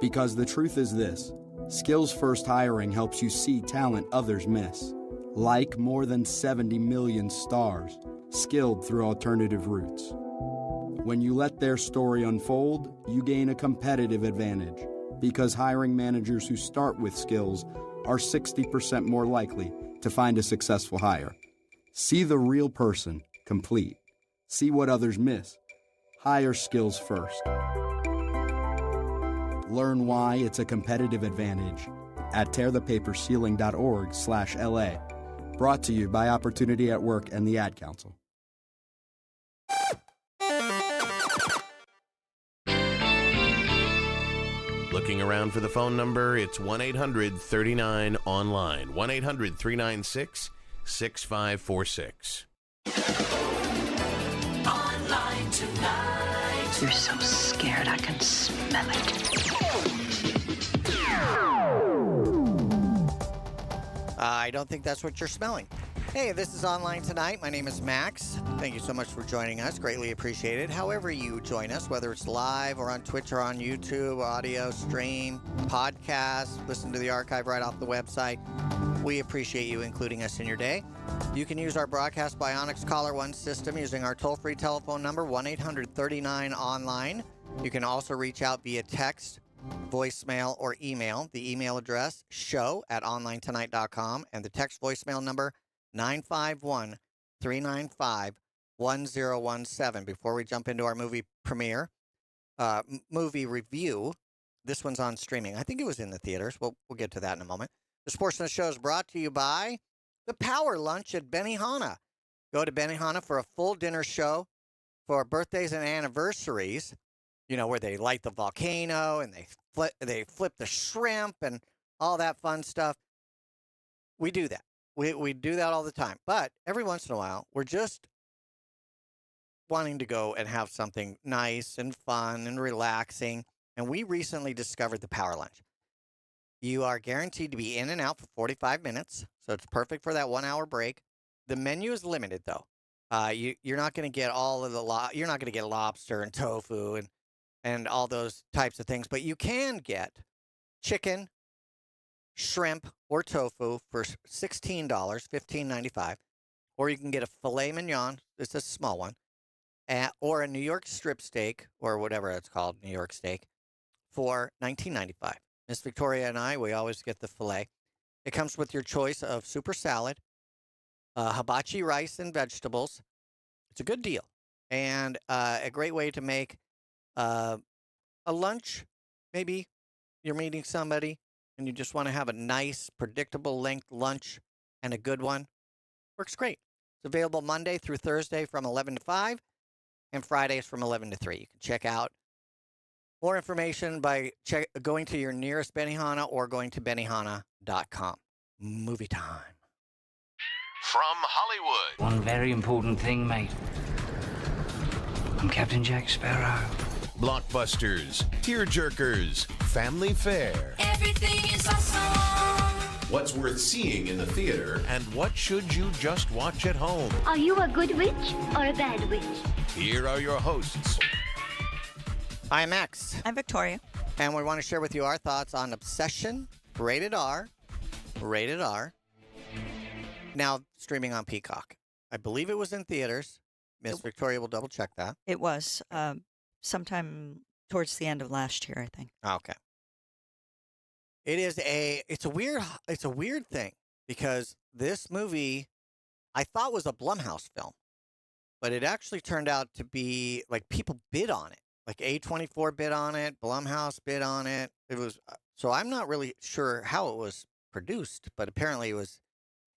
Because the truth is this, skills-first hiring helps you see talent others miss, like more than 70 million stars skilled through alternative routes. When you let their story unfold, you gain a competitive advantage because hiring managers who start with skills are 60% more likely to find a successful hire. See the real person complete. See what others miss. Hire skills first. Learn why it's a competitive advantage at tearthepaperceiling.org/LA. Brought to you by Opportunity at Work and the Ad Council. Looking around for the phone number, it's 1-800-39-ONLINE. 1-800-396-6546. Online tonight. You're so scared I can smell it. I don't think that's what you're smelling. Hey, this is Online Tonight. My name is Max. Thank you so much for joining us. Greatly appreciated. However you join us, whether it's live or on Twitch or on YouTube, audio, stream, podcast, listen to the archive right off the website, we appreciate you including us in your day. You can use our Broadcast Bionics Caller One system using our toll-free telephone number, 1-800-39-ONLINE. You can also reach out via text, voicemail, or email. The email address, show@onlinetonight.com, and the text voicemail number, 951-395-1017. Before we jump into our movie premiere, movie review, this one's on streaming. I think it was in the theaters. We'll get to that in a moment. The Sportsnet Show is brought to you by the Power Lunch at Benihana. Go to Benihana for a full dinner show for birthdays and anniversaries, you know, where they light the volcano and they flip the shrimp and all that fun stuff. We do that. We do that all the time. But every once in a while, we're just wanting to go and have something nice and fun and relaxing, and we recently discovered the Power Lunch. You are guaranteed to be in and out for 45 minutes, so it's perfect for that 1 hour break. The menu is limited, though. You're not going to get all of you're not going to get lobster and tofu and all those types of things, but you can get chicken, shrimp, or tofu for $16, $15.95, or you can get a filet mignon. It's a small one, or a New York strip steak, or whatever it's called, New York steak, for $19.95. Miss Victoria and I, we always get the filet. It comes with your choice of super salad, hibachi rice and vegetables. It's a good deal, and a great way to make a lunch. Maybe you're meeting somebody and you just want to have a nice, predictable length lunch and a good one. Works great. It's available Monday through Thursday from 11 to 5 and Fridays from 11 to 3. You can check out more information by going to your nearest Benihana or going to Benihana.com. Movie time. From Hollywood. One very important thing, mate. I'm Captain Jack Sparrow. Blockbusters, tearjerkers, family fare. Everything is awesome. What's worth seeing in the theater and what should you just watch at home? Are you a good witch or a bad witch? Here are your hosts. I'm Max. I'm Victoria. And we want to share with you our thoughts on Obsession, rated R. Rated R. Now streaming on Peacock. I believe it was in theaters. Miss Victoria will double check that. It was sometime towards the end of last year, I think. Okay. It's a weird thing because this movie I thought was a Blumhouse film, but it actually turned out to be like people bid on it. Like A24 bid on it, Blumhouse bid on it. It was so I'm not really sure how it was produced, but apparently it was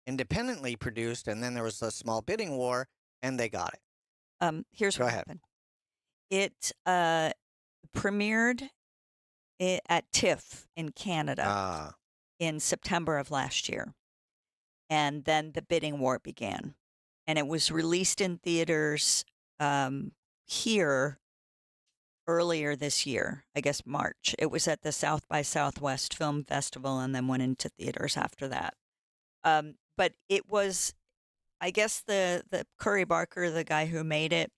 independently produced, and then there was a small bidding war, and they got it. Here's what happened. It premiered at TIFF in Canada in September of last year, and then the bidding war began, and it was released in theaters here earlier this year, I guess March. It was at the South by Southwest Film Festival and then went into theaters after that. But it was, I guess the Curry Barker, the guy who made it,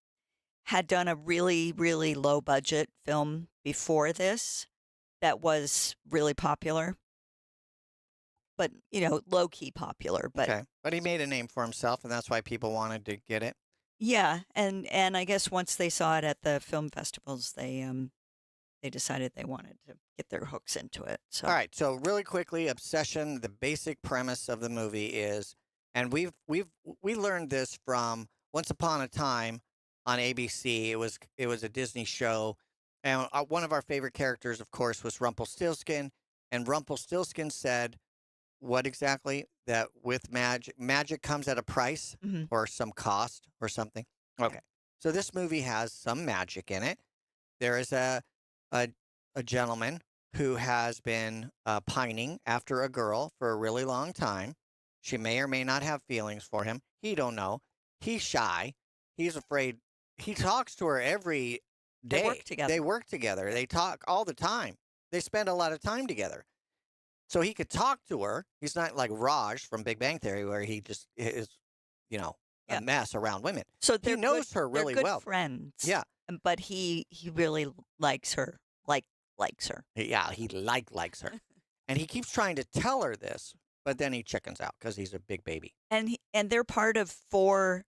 had done a really, really low budget film before this that was really popular. But, low key popular. But okay. But he made a name for himself, and that's why people wanted to get it. Yeah, and I guess once they saw it at the film festivals, they decided they wanted to get their hooks into it. So all right, so really quickly, Obsession. The basic premise of the movie is, and we learned this from Once Upon a Time on ABC. It was a Disney show, and one of our favorite characters, of course, was Rumpelstiltskin. And Rumpelstiltskin said, "What exactly? That with magic comes at a price or some cost or something." Okay, so this movie has some magic in it. There is a gentleman who has been pining after a girl for a really long time. She may or may not have feelings for him. He don't know. He's shy. He's afraid. He talks to her every day. They work together. They talk all the time. They spend a lot of time together. So he could talk to her. He's not like Raj from Big Bang Theory, where he just is, a mess around women. So he knows her really they're good well. Friends. Yeah. But he really likes her. Likes her. Yeah, he likes her. And he keeps trying to tell her this, but then he chickens out because he's a big baby. And they're part of 4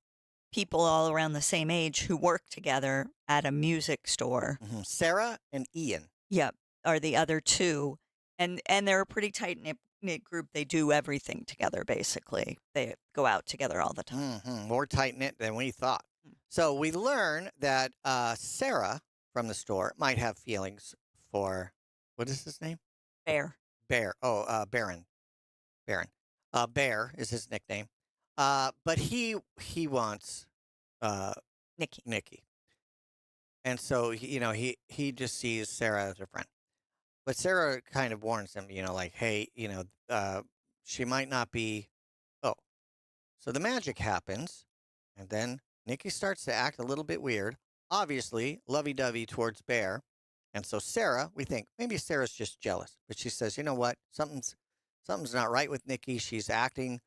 people all around the same age who work together at a music store. Mm-hmm. Sarah and Ian. Yep, are the other 2. And they're a pretty tight-knit group. They do everything together, basically. They go out together all the time. Mm-hmm. More tight-knit than we thought. So we learn that Sarah from the store might have feelings for, what is his name? Bear. Baron. Bear is his nickname. But he wants Nikki. And so, he just sees Sarah as a friend. But Sarah kind of warns him, like, hey, she might not be. Oh, so the magic happens, and then Nikki starts to act a little bit weird, obviously lovey-dovey towards Bear. And so Sarah, we think maybe Sarah's just jealous, but she says, you know what? Something's not right with Nikki. She's acting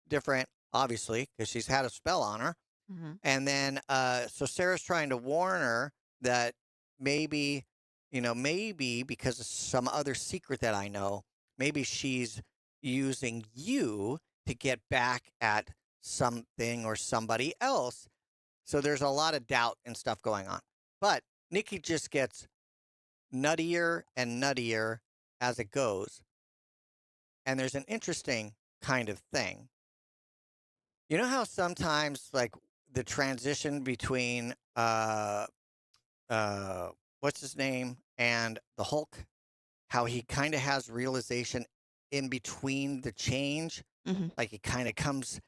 different, obviously, because she's had a spell on her. Mm-hmm. And then, so Sarah's trying to warn her that maybe because of some other secret that I know, maybe she's using you to get back at something or somebody else. So there's a lot of doubt and stuff going on. But Nikki just gets nuttier and nuttier as it goes. And there's an interesting kind of thing. You know how sometimes, like, the transition between what's his name and the Hulk, how he kind of has realization in between the change? Mm-hmm. Like, it kind of comes,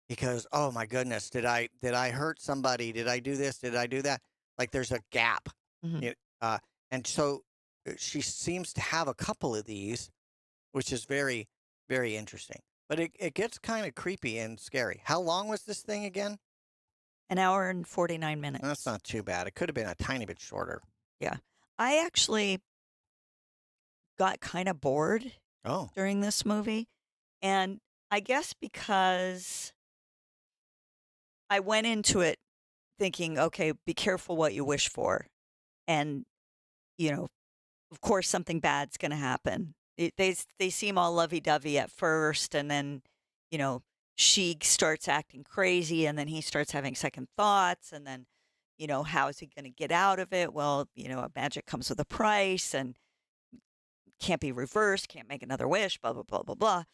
he goes, oh my goodness, did I hurt somebody? Did I do this? Did I do that? Like, there's a gap. Mm-hmm. And so she seems to have a couple of these, which is very, very interesting. But it gets kind of creepy and scary. How long was this thing again? An hour and 49 minutes. That's not too bad. It could have been a tiny bit shorter. Yeah. I actually got kind of bored during this movie. And I guess because I went into it thinking, okay, be careful what you wish for. And, of course, something bad's going to happen. They seem all lovey-dovey at first, and then, she starts acting crazy, and then he starts having second thoughts, and then, how is he going to get out of it? Well, magic comes with a price, and can't be reversed, can't make another wish, blah, blah, blah, blah, blah.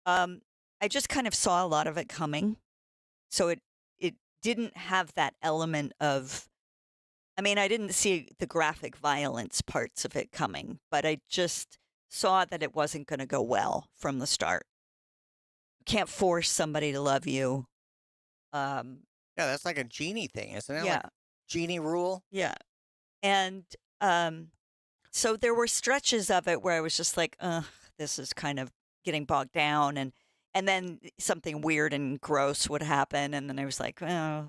I just kind of saw a lot of it coming. So it didn't have that element of, I didn't see the graphic violence parts of it coming, but I just saw that it wasn't going to go well from the start. You can't force somebody to love you. Yeah, that's like a genie thing, isn't it? Yeah. Like genie rule? Yeah. And so there were stretches of it where I was just like, this is kind of getting bogged down. And then something weird and gross would happen. And then I was like, So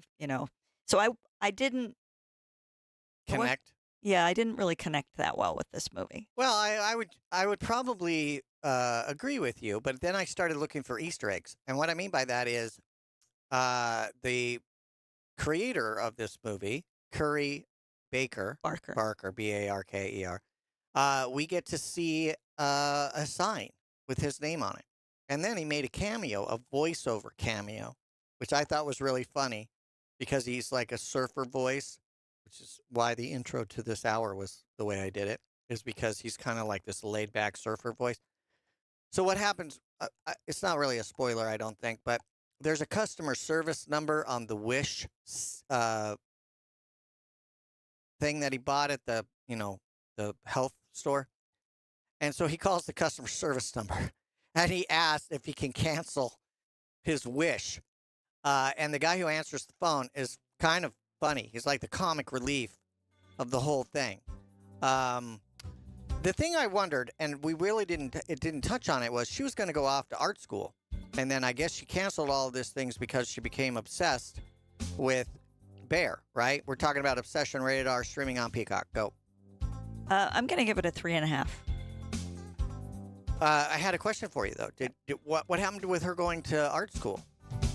I didn't connect. I didn't really connect that well with this movie. Well, I would probably agree with you, but then I started looking for Easter eggs. And what I mean by that is the creator of this movie, Curry Barker, Barker, we get to see a sign with his name on it. And then he made a cameo, a voiceover cameo, which I thought was really funny because he's like a surfer voice, which is why the intro to this hour was the way I did it, is because he's kind of like this laid-back surfer voice. So what happens, it's not really a spoiler, I don't think, but there's a customer service number on the Wish thing that he bought at the health store. And so he calls the customer service number, and he asks if he can cancel his wish. And the guy who answers the phone is kind of funny. He's like the comic relief of the whole thing. The thing I wondered, and we really didn't touch on it, was she was going to go off to art school. And then I guess she canceled all of these things because she became obsessed with Bear, right? We're talking about Obsession, rated R, streaming on Peacock. Go. I'm going to give it a 3.5. I had a question for you, though. What happened with her going to art school?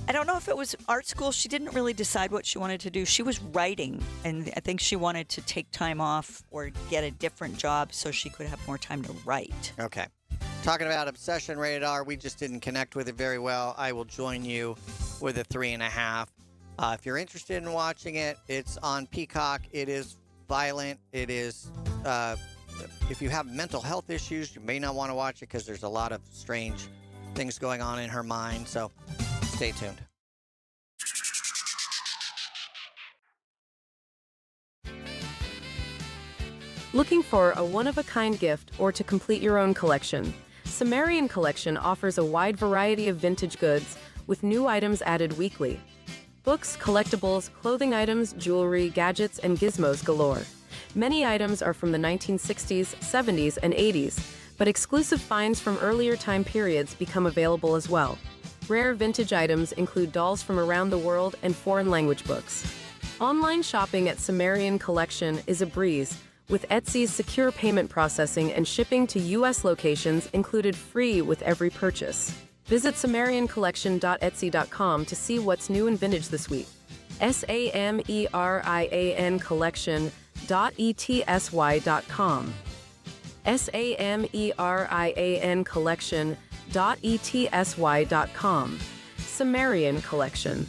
I don't know if it was art school. She didn't really decide what she wanted to do. She was writing, and I think she wanted to take time off or get a different job so she could have more time to write. Okay. Talking about Obsession, rated R, we just didn't connect with it very well. I will join you with a 3.5. If you're interested in watching it, it's on Peacock. It is violent. It is... if you have mental health issues, you may not want to watch it because there's a lot of strange things going on in her mind. So stay tuned. Looking for a one-of-a-kind gift or to complete your own collection? Sumerian Collection offers a wide variety of vintage goods with new items added weekly. Books, collectibles, clothing items, jewelry, gadgets, and gizmos galore. Many items are from the 1960s, 70s, and 80s, but exclusive finds from earlier time periods become available as well. Rare vintage items include dolls from around the world and foreign language books. Online shopping at Sumerian Collection is a breeze, with Etsy's secure payment processing and shipping to U.S. locations included free with every purchase. Visit SumerianCollection.etsy.com to see what's new in vintage this week. SAMERIAN Collection.ETSY.com. SAMERIAN Collection.ETSY.com. Sumerian Collection.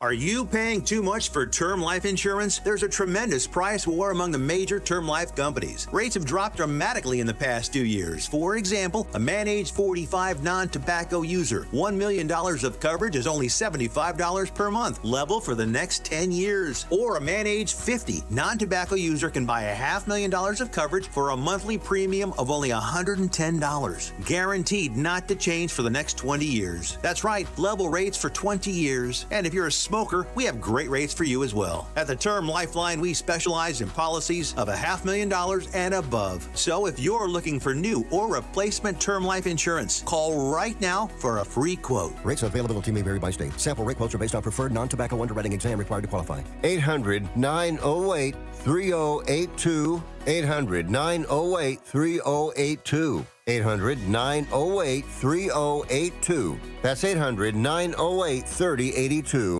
Are you paying too much for term life insurance? There's a tremendous price war among the major term life companies. Rates have dropped dramatically in the past 2 years. For example, a man age 45 non-tobacco user, $1 million of coverage is only $75 per month, level for the next 10 years. Or a man age 50 non-tobacco user can buy $500,000 of coverage for a monthly premium of only $110, guaranteed not to change for the next 20 years. That's right, level rates for 20 years. And if you're a smoker, we have great rates for you as well. At the Term Lifeline, we specialize in policies of $500,000 and above. So if you're looking for new or replacement term life insurance, call right now for a free quote. Rates and availability may vary by state. Sample rate quotes are based on preferred non-tobacco underwriting exam required to qualify. 800-908-3082. 800-908-3082. 800-908-3082. That's 800-908-3082.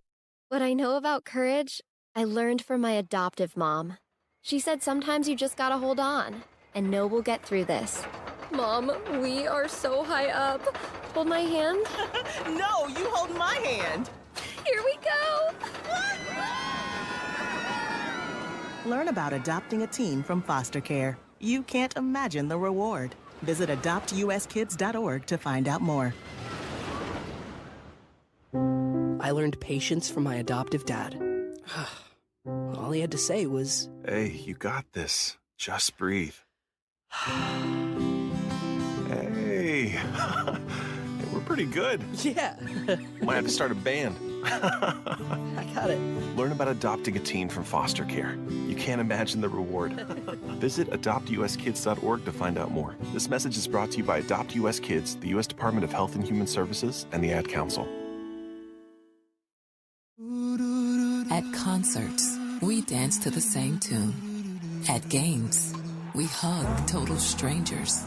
What I know about courage, I learned from my adoptive mom. She said sometimes you just gotta hold on and know we'll get through this. Mom, we are so high up. Hold my hand. No, you hold my hand. Here we go. Learn about adopting a teen from foster care. You can't imagine the reward. Visit adoptuskids.org to find out more. I learned patience from my adoptive dad. All he had to say was, "Hey, you got this. Just breathe." Hey, we're pretty good. Yeah. Might have to start a band. I got it. Learn about adopting a teen from foster care. You can't imagine the reward. Visit adoptuskids.org to find out more. This message is brought to you by Adopt US Kids, the U.S. Department of Health and Human Services, and the Ad Council. At concerts, we dance to the same tune. At games, we hug total strangers.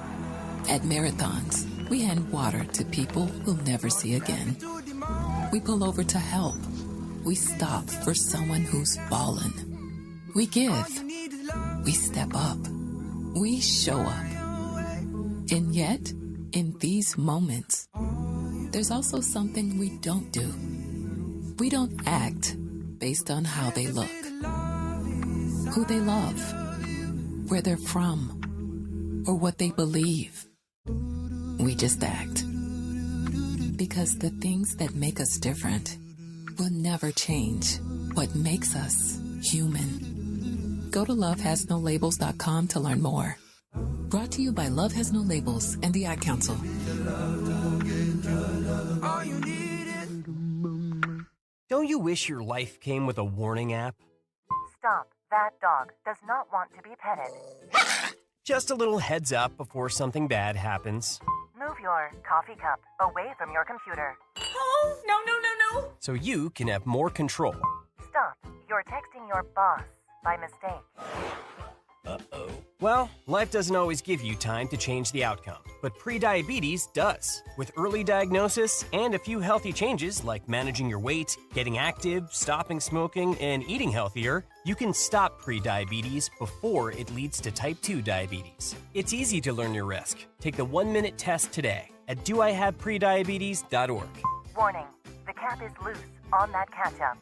At marathons, we hand water to people we'll never see again. We pull over to help. We stop for someone who's fallen. We give. We step up. We show up. And yet, in these moments, there's also something we don't do. We don't act based on how they look, who they love, where they're from, or what they believe. We just act. Because the things that make us different will never change what makes us human. Go to lovehasnolabels.com to learn more. Brought to you by Love Has No Labels and the Ad Council. Don't you wish your life came with a warning app? Stop. That dog does not want to be petted. Just a little heads up before something bad happens. Move your coffee cup away from your computer. Oh, no. So you can have more control. Stop. You're texting your boss by mistake. Uh-oh. Well, life doesn't always give you time to change the outcome, but prediabetes does. With early diagnosis and a few healthy changes like managing your weight, getting active, stopping smoking, and eating healthier, you can stop prediabetes before it leads to type 2 diabetes. It's easy to learn your risk. Take the 1-minute test today at doihaveprediabetes.org. Warning. The cap is loose on that ketchup.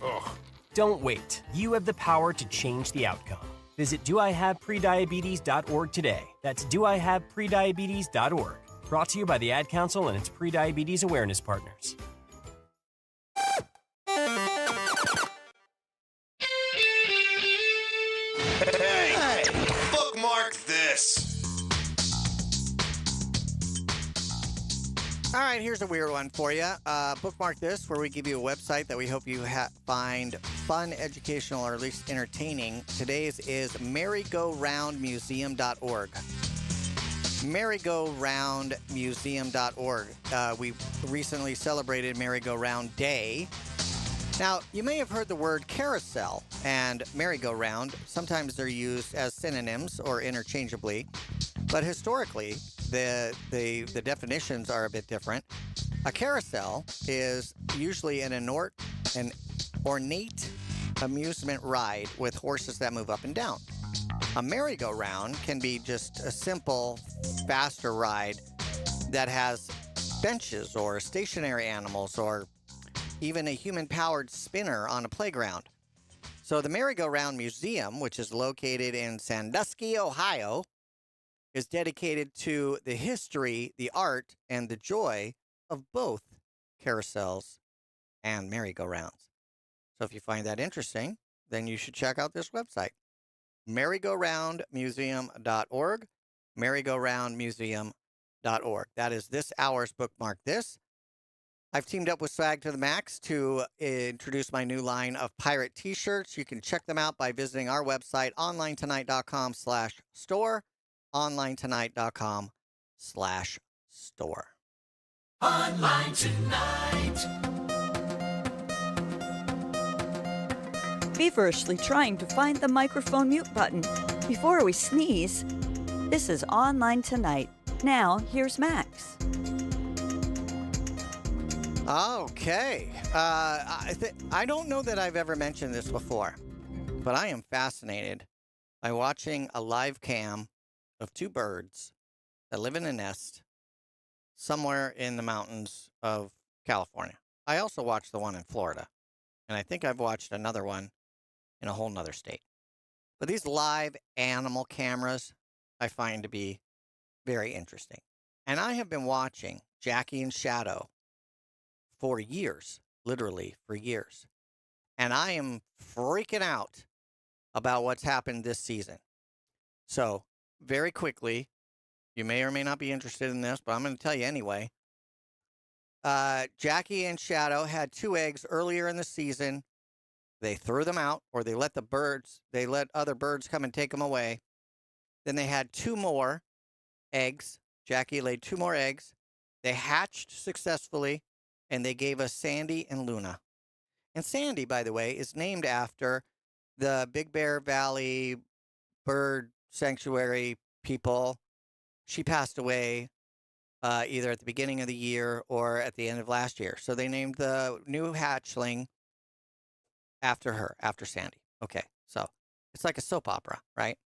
Ugh. Don't wait. You have the power to change the outcome. Visit doihaveprediabetes.org today. That's doihaveprediabetes.org. Brought to you by the Ad Council and its prediabetes awareness partners. Hey, bookmark this. All right, here's a weird one for you. Bookmark this, where we give you a website that we hope you find fun, educational, or at least entertaining. Today's is merry-go-round museum.org. merry-go-round-museum.org. We recently celebrated Merry-Go-Round Day. Now, you may have heard the word carousel and merry-go-round. Sometimes they're used as synonyms or interchangeably, but historically, the definitions are a bit different. A carousel is usually an ornate amusement ride with horses that move up and down. A merry-go-round can be just a simple, faster ride that has benches or stationary animals or even a human-powered spinner on a playground. So the Merry-Go-Round Museum, which is located in Sandusky, Ohio, is dedicated to the history, the art, and the joy of both carousels and merry-go-rounds. So if you find that interesting, then you should check out this website, merry-go-round-museum.org, merry-go-round-museum.org. That is this hour's Bookmark This. I've teamed up with Swag to the Max to introduce my new line of pirate t-shirts. You can check them out by visiting our website, onlinetonight.com/store, onlinetonight.com/store. Online Tonight. Feverishly trying to find the microphone mute button. Before we sneeze, this is Online Tonight. Now, here's Max. Okay. I don't know that I've ever mentioned this before, but I am fascinated by watching a live cam of two birds that live in a nest somewhere in the mountains of California. I also watched the one in Florida, and I think I've watched another one in a whole nother state. But these live animal cameras I find to be very interesting. And I have been watching Jackie and Shadow for years, literally for years. And I am freaking out about what's happened this season. So, very quickly, you may or may not be interested in this, but I'm going to tell you anyway. Jackie and Shadow had 2 eggs earlier in the season. They threw them out, or they let other birds come and take them away. Then they had 2 more eggs. Jackie laid 2 more eggs. They hatched successfully, and they gave us Sandy and Luna. And Sandy, by the way, is named after the Big Bear Valley Bird Sanctuary people. She passed away either at the beginning of the year or at the end of last year. So they named the new hatchling after her, after Sandy. Okay, so it's like a soap opera, right?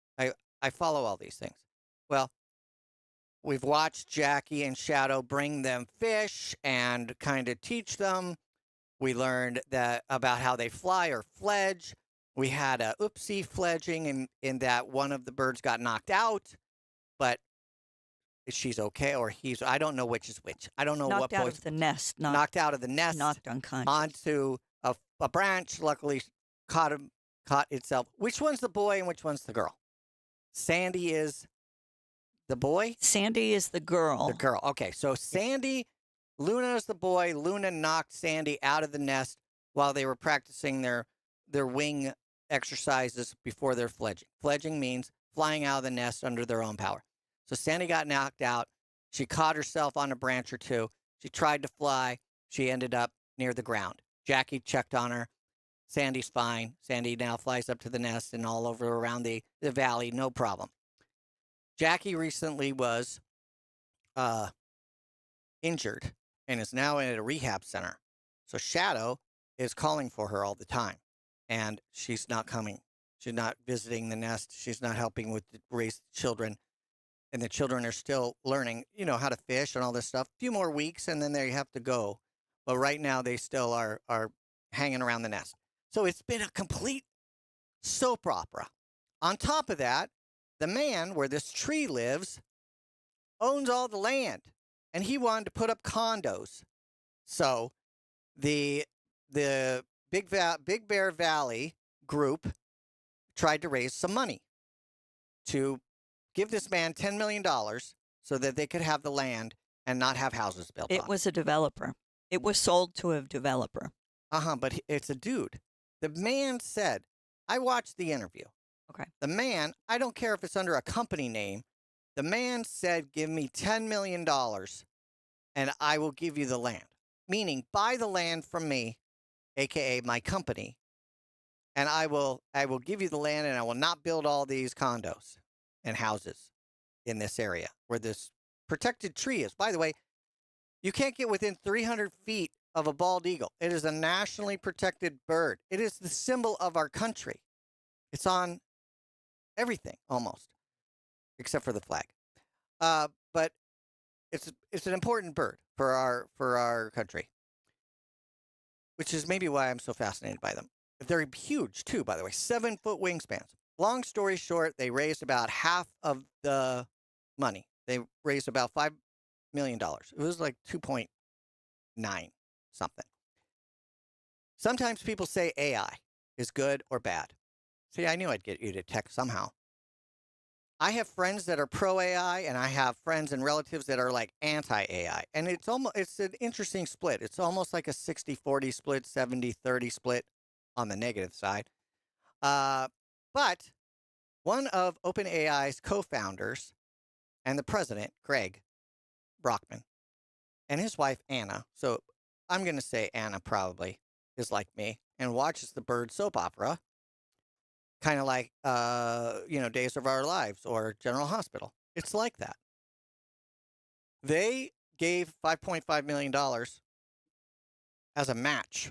I follow all these things. Well, we've watched Jackie and Shadow bring them fish and kind of teach them. We learned about how they fly or fledge. We had a oopsie fledging in that one of the birds got knocked out, but she's okay, or I don't know which is which. I don't know what knocked out of the nest. Knocked out of the nest. Knocked unconscious. Onto a branch, luckily caught itself. Which one's the boy and which one's the girl? Sandy is the boy? Sandy is the girl. The girl. Okay, so Luna is the boy. Luna knocked Sandy out of the nest while they were practicing their wing exercises before their fledging. Fledging means flying out of the nest under their own power. So Sandy got knocked out. She caught herself on a branch or two. She tried to fly. She ended up near the ground. Jackie checked on her. Sandy's fine. Sandy now flies up to the nest and all over around the valley, no problem. Jackie recently was injured and is now at a rehab center. So Shadow is calling for her all the time, and she's not coming. She's not visiting the nest. She's not helping with raise children, and the children are still learning, how to fish and all this stuff. A few more weeks, and then they have to go. But right now, they still are hanging around the nest. So it's been a complete soap opera. On top of that, the man where this tree lives owns all the land, and he wanted to put up condos. So the Big Bear Valley group tried to raise some money to give this man $10 million so that they could have the land and not have houses built on it. It was a developer. It was sold to a developer. But it's a dude. The man said, I watched the interview. Okay. The man, I don't care if it's under a company name, The man said, give me $10 million and I will give you the land. Meaning, buy the land from me, a.k.a. my company, and I will give you the land and I will not build all these condos and houses in this area where this protected tree is. By the way, you can't get within 300 feet of a bald eagle. It is a nationally protected bird. It is the symbol of our country. It's on everything almost, except for the flag. But it's an important bird for our country, which is maybe why I'm so fascinated by them. They're huge too, by the way, 7-foot wingspans. Long story short, they raised about half of the money. They raised about $5 million. It was like 2.9 something. Sometimes people say AI is good or bad. See, I knew I'd get you to tech somehow. I have friends that are pro AI, and I have friends and relatives that are like anti AI, and it's an interesting split. It's almost like a 60-40 split, 70-30 split on the negative side. But one of OpenAI's co-founders and the president, Greg Brockman, and his wife Anna. So I'm going to say Anna probably is like me and watches the Bird soap opera. Kind of like, Days of Our Lives or General Hospital. It's like that. They gave $5.5 million as a match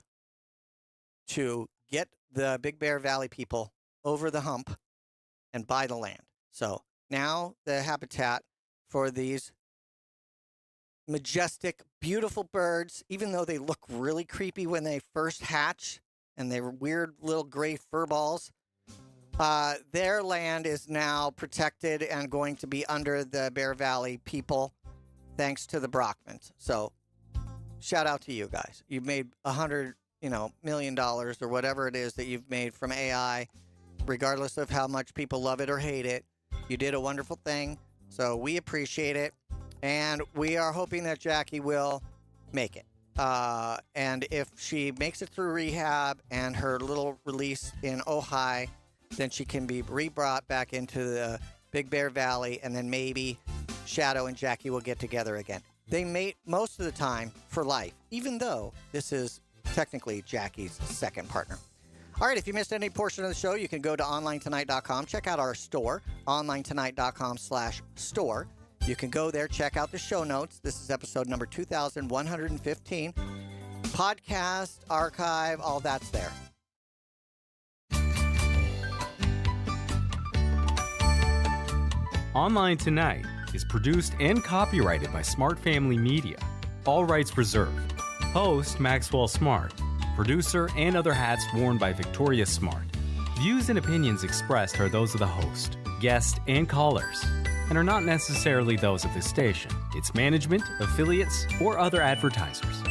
to get the Big Bear Valley people over the hump and buy the land. So now the habitat for these majestic, beautiful birds, even though they look really creepy when they first hatch and they're weird little gray fur balls, their land is now protected and going to be under the Bear Valley people, thanks to the Brockmans. So, shout out to you guys. You've made $100 million or whatever it is that you've made from AI, regardless of how much people love it or hate it. You did a wonderful thing, so we appreciate it, and we are hoping that Jackie will make it. And if she makes it through rehab and her little release in Ojai, then she can be re-brought back into the Big Bear Valley, and then maybe Shadow and Jackie will get together again. They mate most of the time for life, even though this is technically Jackie's second partner. All right, if you missed any portion of the show, you can go to onlinetonight.com. Check out our store, onlinetonight.com/store. You can go there, check out the show notes. This is episode number 2115. Podcast, archive, all that's there. Online Tonight is produced and copyrighted by Smart Family Media. All rights reserved. Host Maxwell Smart. Producer and other hats worn by Victoria Smart. Views and opinions expressed are those of the host, guest, and callers, and are not necessarily those of this station, its management, affiliates, or other advertisers.